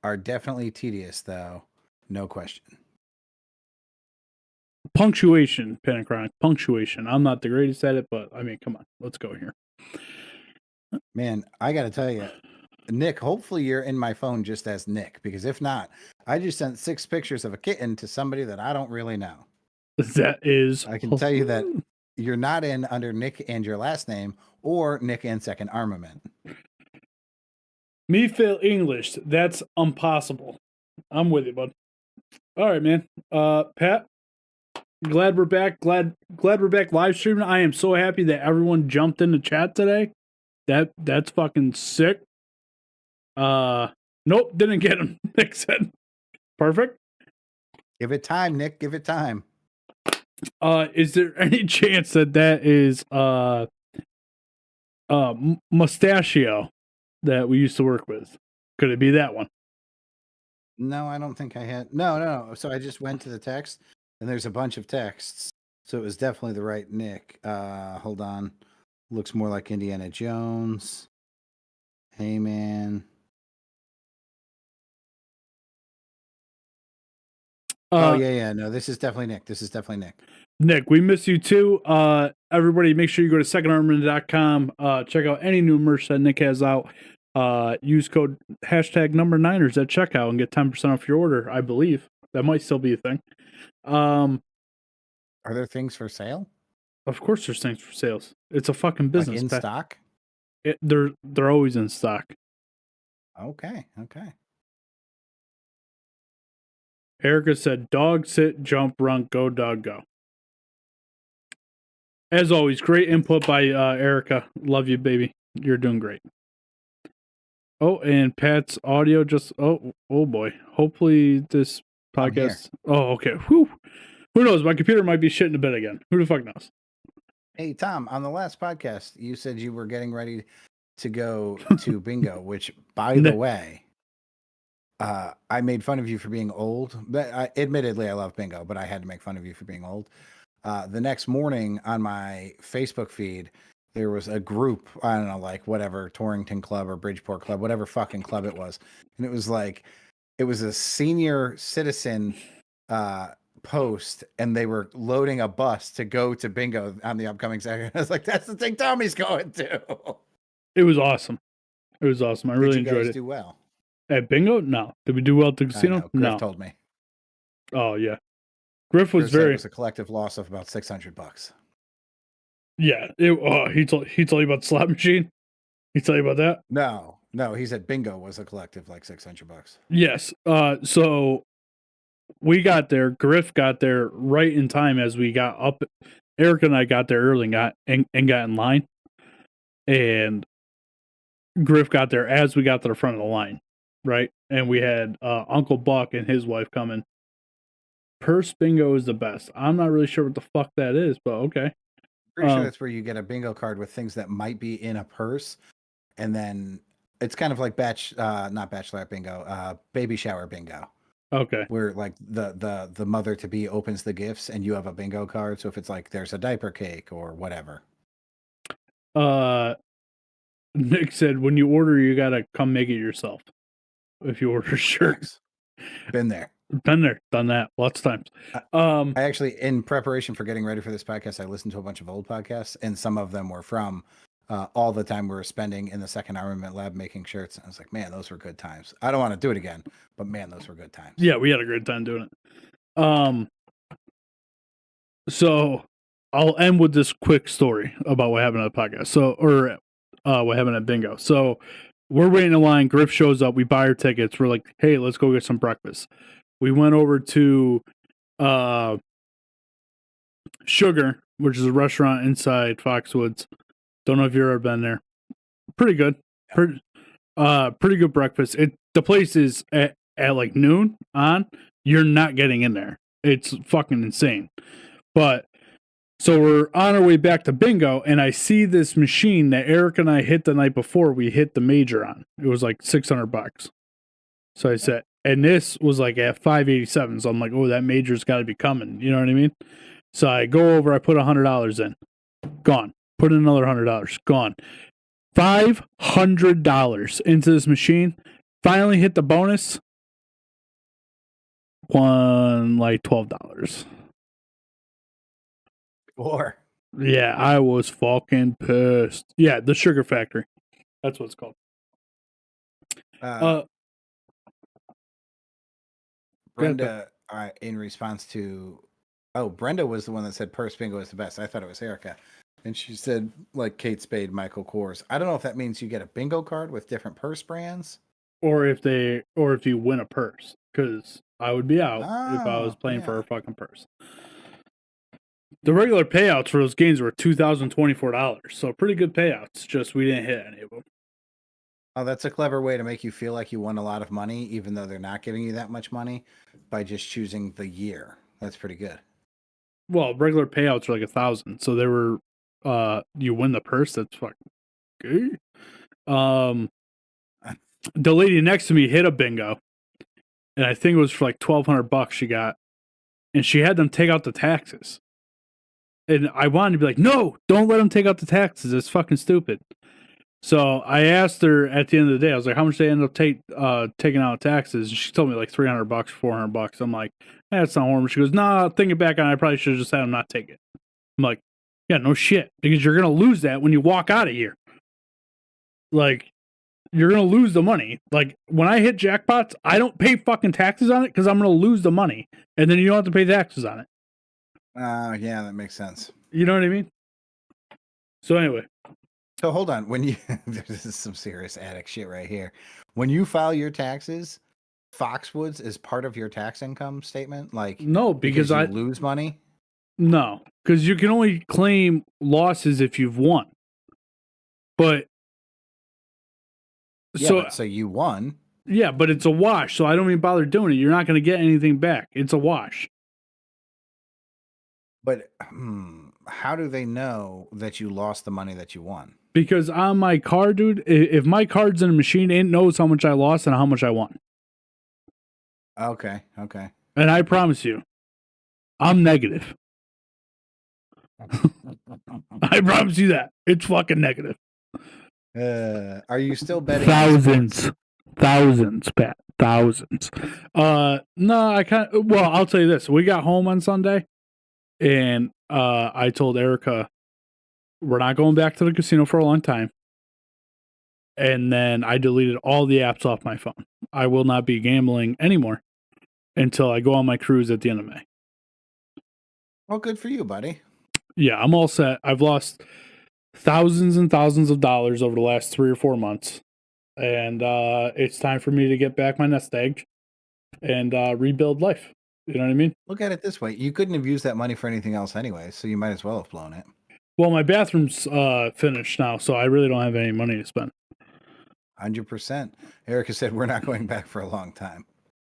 Are definitely tedious, though. No question. Punctuation, Panachronic. Punctuation. I'm not the greatest at it, but I mean, come on. Let's go here. Man, I got to tell you, Nick, hopefully you're in my phone just as Nick, because if not, I just sent 6 pictures of a kitten to somebody that I don't really know. That is... I can tell you that you're not in under Nick and your last name or Nick and second armament. Me fail English. That's impossible. I'm with you, bud. All right, man. Pat, glad we're back. Glad we're back live streaming. I am so happy that everyone jumped in the chat today. That's fucking sick. Nope, didn't get him. Nick said. Perfect. Give it time, Nick. Give it time. Is there any chance that is Mustachio that we used to work with? Could it be that one? No, I don't think I had. No. So I just went to the text, and there's a bunch of texts. So it was definitely the right Nick. Hold on. Looks more like Indiana Jones. Hey, man. Oh, yeah. No, this is definitely Nick. Nick, we miss you too. Everybody, make sure you go to secondharmament.com. Check out any new merch that Nick has out. Use code #Niners at checkout and get 10% off your order. I believe that might still be a thing. Are there things for sale? Of course, there's things for sales. It's a fucking business. Like in stock? They're always in stock. Okay. Erica said, "Dog, sit, jump, run, go, dog, go." As always, great input by Erica. Love you, baby. You're doing great. Oh, and Pat's audio just... Oh boy. Hopefully this podcast... Oh, okay. Whew. Who knows? My computer might be shitting a bit again. Who the fuck knows? Hey, Tom, on the last podcast, you said you were getting ready to go to bingo, which, by the way... I made fun of you for being old. But admittedly, I love bingo, but I had to make fun of you for being old. The next morning on my Facebook feed, there was a group, I don't know, like whatever, Torrington Club or Bridgeport Club, whatever fucking club it was. And it was like, it was a senior citizen post, and they were loading a bus to go to bingo on the upcoming Saturday. I was like, that's the thing Tommy's going to. It was awesome. I really enjoyed it. Did you guys do well? At bingo? No. Did we do well at the casino? Griff told me. Oh, yeah. Griff was It was a collective loss of about $600. Yeah. He told you about the slot machine? He tell you about that? No. He said bingo was a collective like $600. Yes. So we got there. Griff got there right in time as we got up. Erica and I got there early and got in line. And Griff got there as we got to the front of the line, right? And we had Uncle Buck and his wife coming. Purse bingo is the best. I'm not really sure what the fuck that is, but okay. Pretty sure that's where you get a bingo card with things that might be in a purse, and then it's kind of like not bachelorette bingo, baby shower bingo. Okay. Where like the mother to be opens the gifts and you have a bingo card. So if it's like there's a diaper cake or whatever. Nick said when you order, you gotta come make it yourself. If you order shirts, been there, done that lots of times. I actually, in preparation for getting ready for this podcast, I listened to a bunch of old podcasts, and some of them were from all the time we were spending in the Second Armament Lab making shirts. And I was like, man, those were good times. I don't want to do it again, but man, those were good times. Yeah, we had a great time doing it. So I'll end with this quick story about what happened at the podcast. What happened at bingo. So we're waiting in line. Griff shows up. We buy our tickets. We're like, hey, let's go get some breakfast. We went over to Sugar, which is a restaurant inside Foxwoods. Don't know if you've ever been there. Pretty good. Pretty good breakfast. The place is at like noon on. You're not getting in there. It's fucking insane. But so we're on our way back to bingo, and I see this machine that Eric and I hit the night before we hit the major on. It was like $600. So I said, and this was like at 587. So I'm like, oh, that major's got to be coming. You know what I mean? So I go over, I put $100 in, gone. Put in another $100, gone. $500 into this machine. Finally hit the bonus. Won like $12. Or yeah, I was fucking pissed. Yeah, the Sugar Factory. That's what it's called. Brenda, in response to, Brenda was the one that said purse bingo is the best. I thought it was Erica. And she said, like Kate Spade, Michael Kors. I don't know if that means you get a bingo card with different purse brands. Or if you win a purse. Because I would be out if I was playing for a fucking purse. The regular payouts for those games were $2,024. So pretty good payouts. Just we didn't hit any of them. Oh, that's a clever way to make you feel like you won a lot of money, even though they're not giving you that much money, by just choosing the year. That's pretty good. Well, regular payouts are like $1,000. So they were, you win the purse. That's fucking good. The lady next to me hit a bingo, and I think it was for like $1,200 she got, and she had them take out the taxes. And I wanted to be like, no, don't let them take out the taxes. It's fucking stupid. So I asked her at the end of the day, I was like, how much they end up taking out taxes? And she told me like $300, $400. I'm like, that's not horrible. She goes, nah, thinking back on it, I probably should have just had them not take it. I'm like, yeah, no shit. Because you're going to lose that when you walk out of here. Like, you're going to lose the money. Like, when I hit jackpots, I don't pay fucking taxes on it because I'm going to lose the money. And then you don't have to pay taxes on it. Yeah, that makes sense. You know what I mean? So anyway. So hold on. When you this is some serious addict shit right here. When you file your taxes, Foxwoods is part of your tax income statement? Like no, because you lose money? No, because you can only claim losses if you've won. But yeah, so you won. Yeah, but it's a wash, so I don't even bother doing it. You're not going to get anything back. It's a wash. But how do they know that you lost the money that you won? Because on my card, dude, if my card's in a machine, it knows how much I lost and how much I won. Okay. And I promise you, I'm negative. I promise you that. It's fucking negative. Are you still betting? Thousands, Pat. Thousands. No, I can't. Well, I'll tell you this. We got home on Sunday, and I told Erica, we're not going back to the casino for a long time. And then I deleted all the apps off my phone. I will not be gambling anymore until I go on my cruise at the end of May. Well, good for you, buddy. Yeah, I'm all set. I've lost thousands and thousands of dollars over the last 3 or 4 months. And it's time for me to get back my nest egg and rebuild life. You know what I mean? Look at it this way: you couldn't have used that money for anything else anyway, so you might as well have blown it. Well, my bathroom's finished now, so I really don't have any money to spend. 100%. Erica said we're not going back for a long time.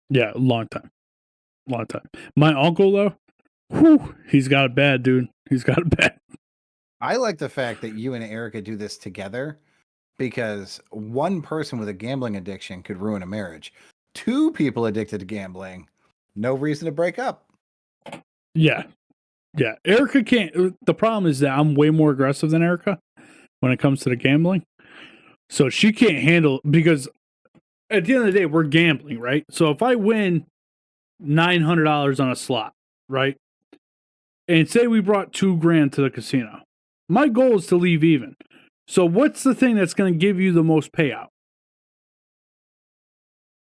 Yeah, long time. My uncle, though, whew, he's got it bad, dude. He's got it bad. I like the fact that you and Erica do this together because one person with a gambling addiction could ruin a marriage. Two people addicted to gambling, no reason to break up. Yeah. Yeah. Erica can't. The problem is that I'm way more aggressive than Erica when it comes to the gambling. So she can't handle, because at the end of the day, we're gambling, right? So if I win $900 on a slot, right? And say we brought $2,000 to the casino, my goal is to leave even. So what's the thing that's going to give you the most payout?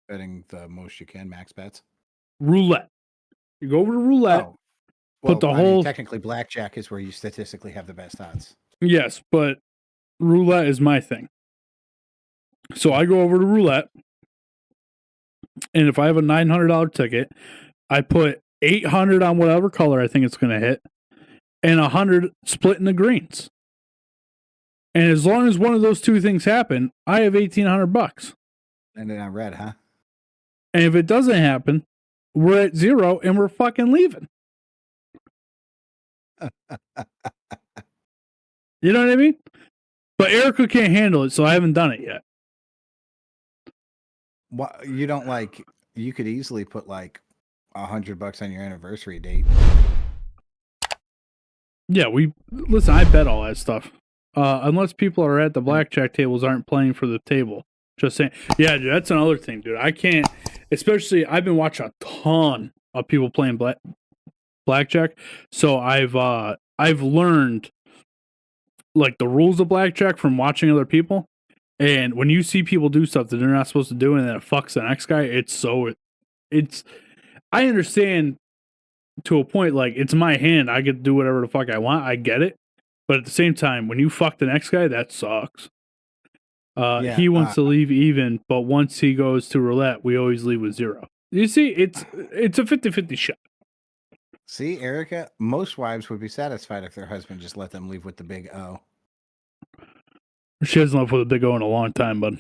Betting the most you can, max bets. Roulette. You go over to roulette. Oh. Well, put the whole. Technically, blackjack is where you statistically have the best odds. Yes, but roulette is my thing. So I go over to roulette, and if I have a $900 ticket, I put $800 on whatever color I think it's going to hit, and $100 split in the greens. And as long as one of those two things happen, I have $1,800. And then I read, huh? And if it doesn't happen, we're at zero and we're fucking leaving. You know what I mean? But Erica can't handle it, so I haven't done it yet. What, you don't like? You could easily put like $100 on your anniversary date. Yeah, listen. I bet all that stuff. Unless people are at the blackjack tables, aren't playing for the table. Just saying. Yeah, dude, that's another thing, dude. I can't. Especially, I've been watching a ton of people playing blackjack, so I've learned like the rules of blackjack from watching other people. And when you see people do stuff that they're not supposed to do, and then it fucks the next guy, it's. I understand to a point, like, it's my hand. I get to do whatever the fuck I want. I get it. But at the same time, when you fuck the next guy, that sucks. He wants to leave even, but once he goes to roulette, we always leave with zero. You see, it's a 50-50 shot. See, Erica, most wives would be satisfied if their husband just let them leave with the big O. She hasn't left with a big O in a long time, bud.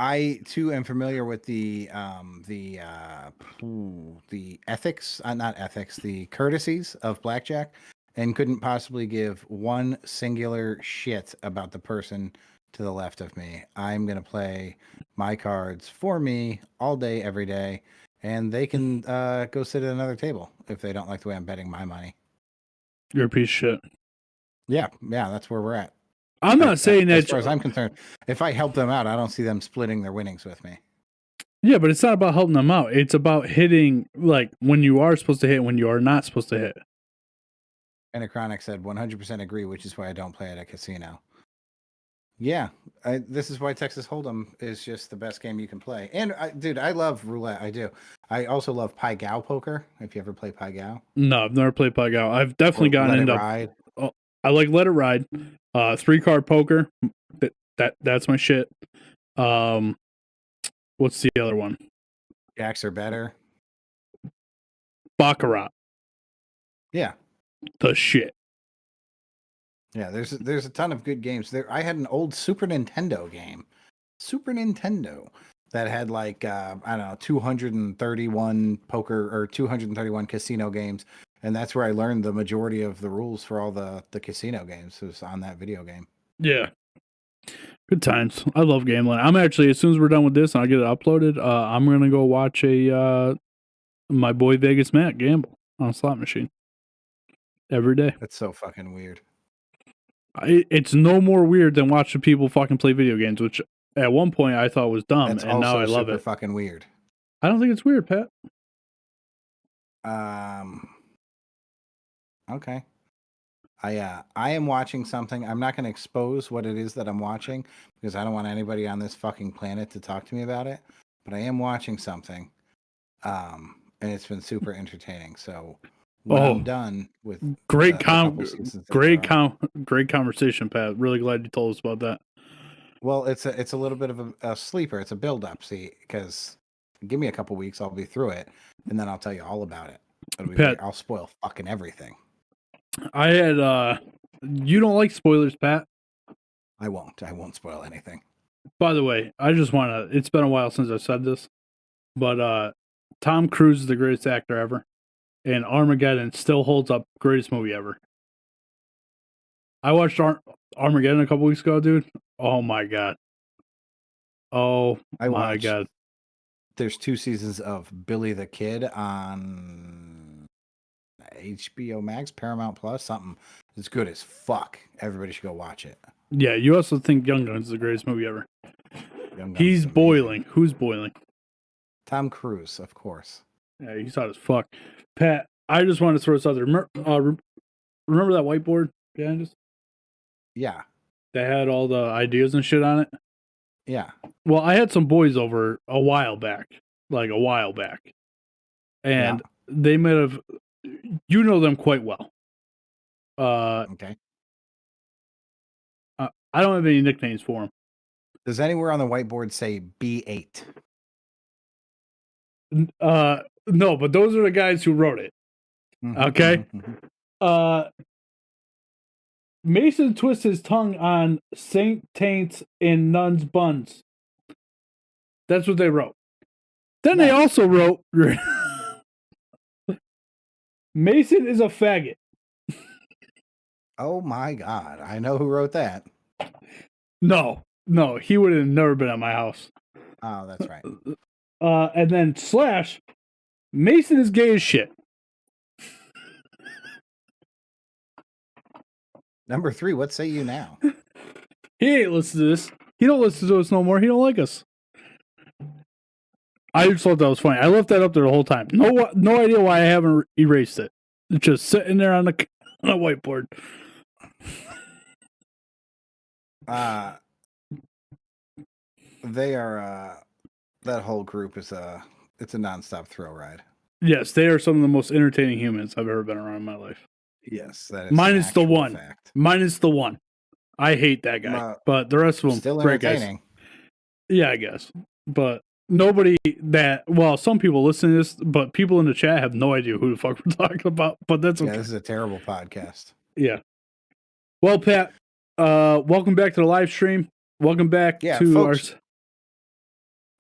I too am familiar with the ethics, not ethics, the courtesies of blackjack, and couldn't possibly give one singular shit about the person to the left of me. I'm gonna play my cards for me all day, every day, and they can go sit at another table if they don't like the way I'm betting my money. You're a piece of shit. Yeah, that's where we're at. I'm not saying that. As far as I'm concerned, if I help them out, I don't see them splitting their winnings with me. Yeah, but it's not about helping them out. It's about hitting, like, when you are supposed to hit, when you are not supposed to hit. Anachronic said 100% agree, which is why I don't play at a casino. Yeah, this is why Texas Hold'em is just the best game you can play. And, dude, I love roulette. I do. I also love Pai Gow poker, if you ever play Pai Gow. No, I've never played Pai Gow. I've definitely gotten into... Ride. Oh, I like Let It Ride. 3-card poker. That's my shit. What's the other one? Jacks are better. Baccarat. Yeah. The shit. Yeah, there's a ton of good games. I had an old Super Nintendo game. Super Nintendo that had like I don't know, 231 poker or 231 casino games. And that's where I learned the majority of the rules for all the casino games. It was on that video game. Yeah. Good times. I love gambling. I'm actually, as soon as we're done with this and I get it uploaded, I'm going to go watch my boy Vegas Matt gamble on a slot machine every day. That's so fucking weird. It's no more weird than watching people fucking play video games, which at one point I thought was dumb, and now I love it. Fucking weird. I don't think it's weird, Pat. Okay. I am watching something. I'm not going to expose what it is that I'm watching because I don't want anybody on this fucking planet to talk to me about it. But I am watching something, and it's been super entertaining. So when I'm done with great conversation, Pat. Really glad you told us about that. Well, it's a little bit of a sleeper. It's a build up. See, because give me a couple weeks, I'll be through it, and then I'll tell you all about it. It'll be great. Pat, I'll spoil fucking everything. I had you don't like spoilers, Pat. I won't. I won't spoil anything. By the way, I just want to. It's been a while since I said this, but Tom Cruise is the greatest actor ever, and Armageddon still holds up. Greatest movie ever. I watched Armageddon a couple weeks ago, dude. Oh my god. Oh I my watched. god. There's 2 seasons of Billy the Kid on HBO Max, Paramount Plus, something. It's good as fuck. Everybody should go watch it. Yeah, you also think Young Guns is the greatest movie ever. Young Guns He's is amazing. boiling. Who's boiling? Tom Cruise, of course. Yeah, he's hot as fuck. Pat, I just want to throw this out there. Remember that whiteboard behind us? Yeah. That had all the ideas and shit on it? Yeah. Well, I had some boys over a while back. And they might have, you know them quite well. Okay. I don't have any nicknames for them. Does anywhere on the whiteboard say B8? No, but those are the guys who wrote it. Okay. Mason twists his tongue on Saint Taints and Nuns Buns. That's what they wrote. Then they also wrote Mason is a faggot. Oh my god. I know who wrote that. No, he would have never been at my house. Oh, that's right. And then slash Mason is gay as shit. Number 3, what say you now? He ain't listen to this. He don't listen to us no more. He don't like us. I just thought that was funny. I left that up there the whole time. No idea why I haven't erased it. It's just sitting there on a whiteboard. They are that whole group is it's a nonstop thrill ride. Yes, they are some of the most entertaining humans I've ever been around in my life. Yes, that is minus the one. Fact. Minus the one. I hate that guy, but the rest of them still great entertaining. Guys. Yeah, I guess, but nobody that some people listen to this, but people in the chat have no idea who the fuck we're talking about. But that's okay. Yeah, this is a terrible podcast. Yeah. Well, Pat, welcome back to the live stream. Welcome back to folks,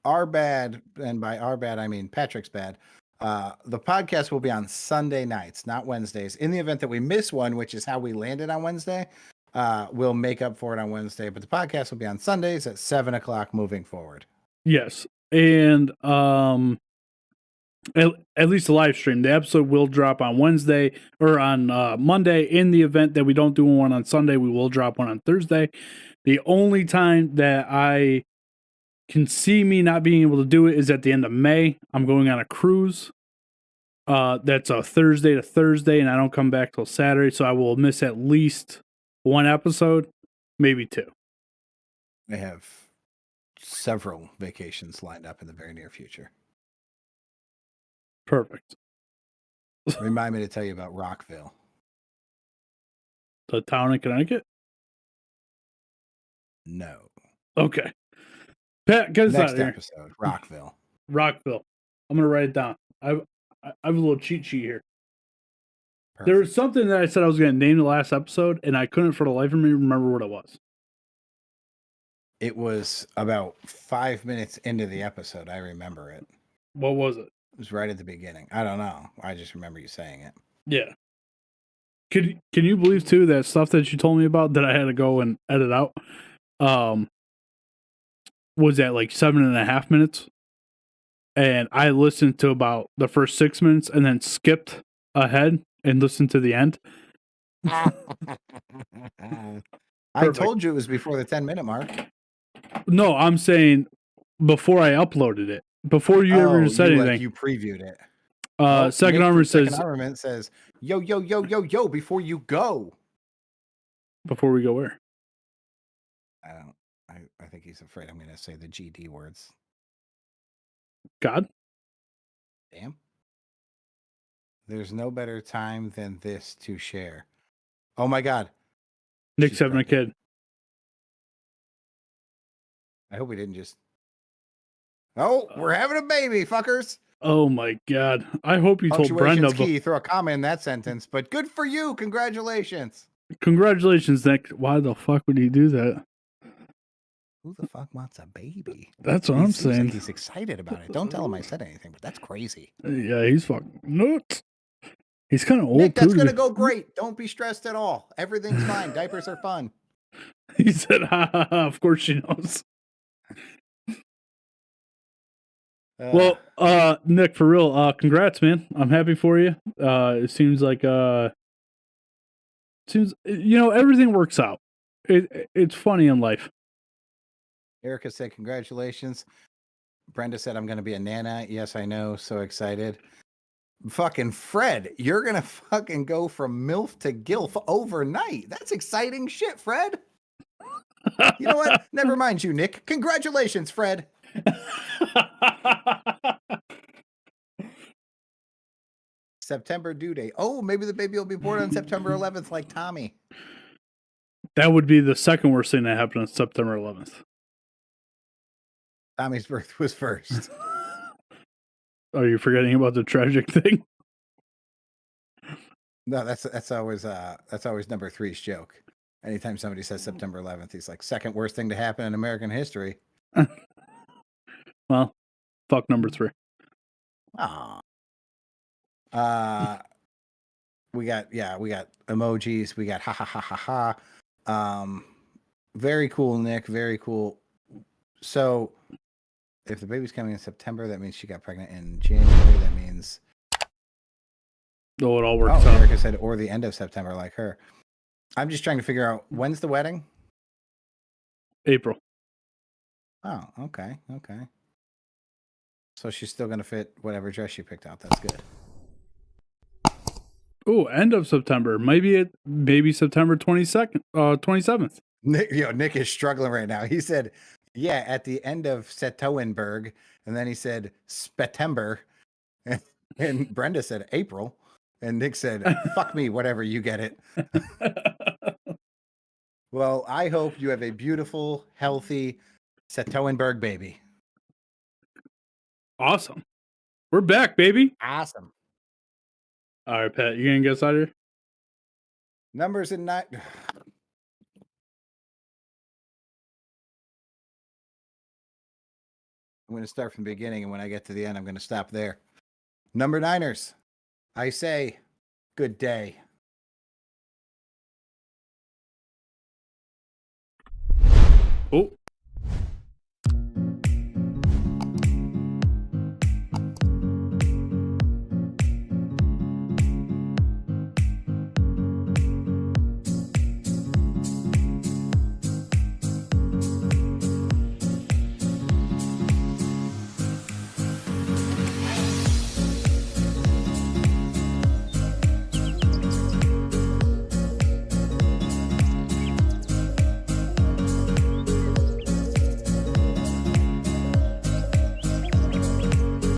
our bad, and by our bad I mean Patrick's bad. The podcast will be on Sunday nights, not Wednesdays. In the event that we miss one, which is how we landed on Wednesday, we'll make up for it on Wednesday. But the podcast will be on Sundays at 7:00 moving forward. Yes, and at least the live stream. The episode will drop on Wednesday or on Monday. In the event that we don't do one on Sunday, we will drop one on Thursday. The only time that I can see me not being able to do it is at the end of May. I'm going on a cruise. That's a Thursday to Thursday, and I don't come back till Saturday, so I will miss at least one episode, maybe 2. I have several vacations lined up in the very near future. Perfect. Remind me to tell you about Rockville. The town in Connecticut? No. Okay. Pat, get us out of here. Next episode, Rockville. Rockville. I'm going to write it down. I have a little cheat sheet here. Perfect. There was something that I said I was going to name the last episode, and I couldn't for the life of me remember what it was. It was about 5 minutes into the episode. I remember it. What was it? It was right at the beginning. I don't know. I just remember you saying it. Yeah. Can you believe, too, that stuff that you told me about that I had to go and edit out was that like 7.5 minutes? And I listened to about the first 6 minutes and then skipped ahead and listened to the end. I told you it was before the 10-minute mark. No, I'm saying before I uploaded it. Before you ever said anything. You previewed it. Second Armor says... Second Armament says, yo, before you go. Before we go where? I think he's afraid I'm going to say the GD words. God? Damn. There's no better time than this to share. Oh my God. Nick's having a kid. I hope we didn't just. Oh, we're having a baby, fuckers. Oh my god! I hope you told Brenda. Punctuation's key. Throw a comma in that sentence, but good for you. Congratulations. Congratulations, Nick. Why the fuck would he do that? Who the fuck wants a baby? That's what He I'm seems saying. like he's excited about it. Don't tell him I said anything, but that's crazy. Yeah, he's fucking nuts. He's kind of old Nick, too. that's gonna go great. Don't be stressed at all. Everything's fine. Diapers are fun. He said, ha, ha, ha, of course she knows. Well, Nick, for real, congrats, man. I'm happy for you. It seems like everything works out. It's funny in life. Erica said, congratulations. Brenda said, I'm going to be a nana. Yes, I know. So excited. Fucking Fred, you're going to fucking go from MILF to GILF overnight. That's exciting shit, Fred. You know what? Never mind you, Nick. Congratulations, Fred. September due date. Oh, maybe the baby will be born on September 11th like Tommy. That would be the second worst thing that happened on September 11th. Tommy's birth was first. Are you forgetting about the tragic thing? No, that's always number three's joke. Anytime somebody says September 11th, he's like, second worst thing to happen in American history. Well, fuck number 3. Aw. We got emojis. We got ha ha ha ha ha. Very cool, Nick. Very cool. So, if the baby's coming in September, that means she got pregnant in January. That means it all works out. Erica said, or the end of September, like her. I'm just trying to figure out when's the wedding. April. Oh, okay. So she's still gonna fit whatever dress she picked out. That's good. Oh, end of September. Maybe September 22nd, 27th. Nick is struggling right now. He said, yeah, at the end of Setowenberg. And then he said, September. And Brenda said, April. And Nick said, fuck me, whatever, you get it. Well, I hope you have a beautiful, healthy Setowenberg baby. Awesome. We're back, baby. Awesome. All right, Pat, you gonna get us out of here? Numbers in night. I'm going to start from the beginning, and when I get to the end, I'm going to stop there. Number Niners, I say, good day. Oh.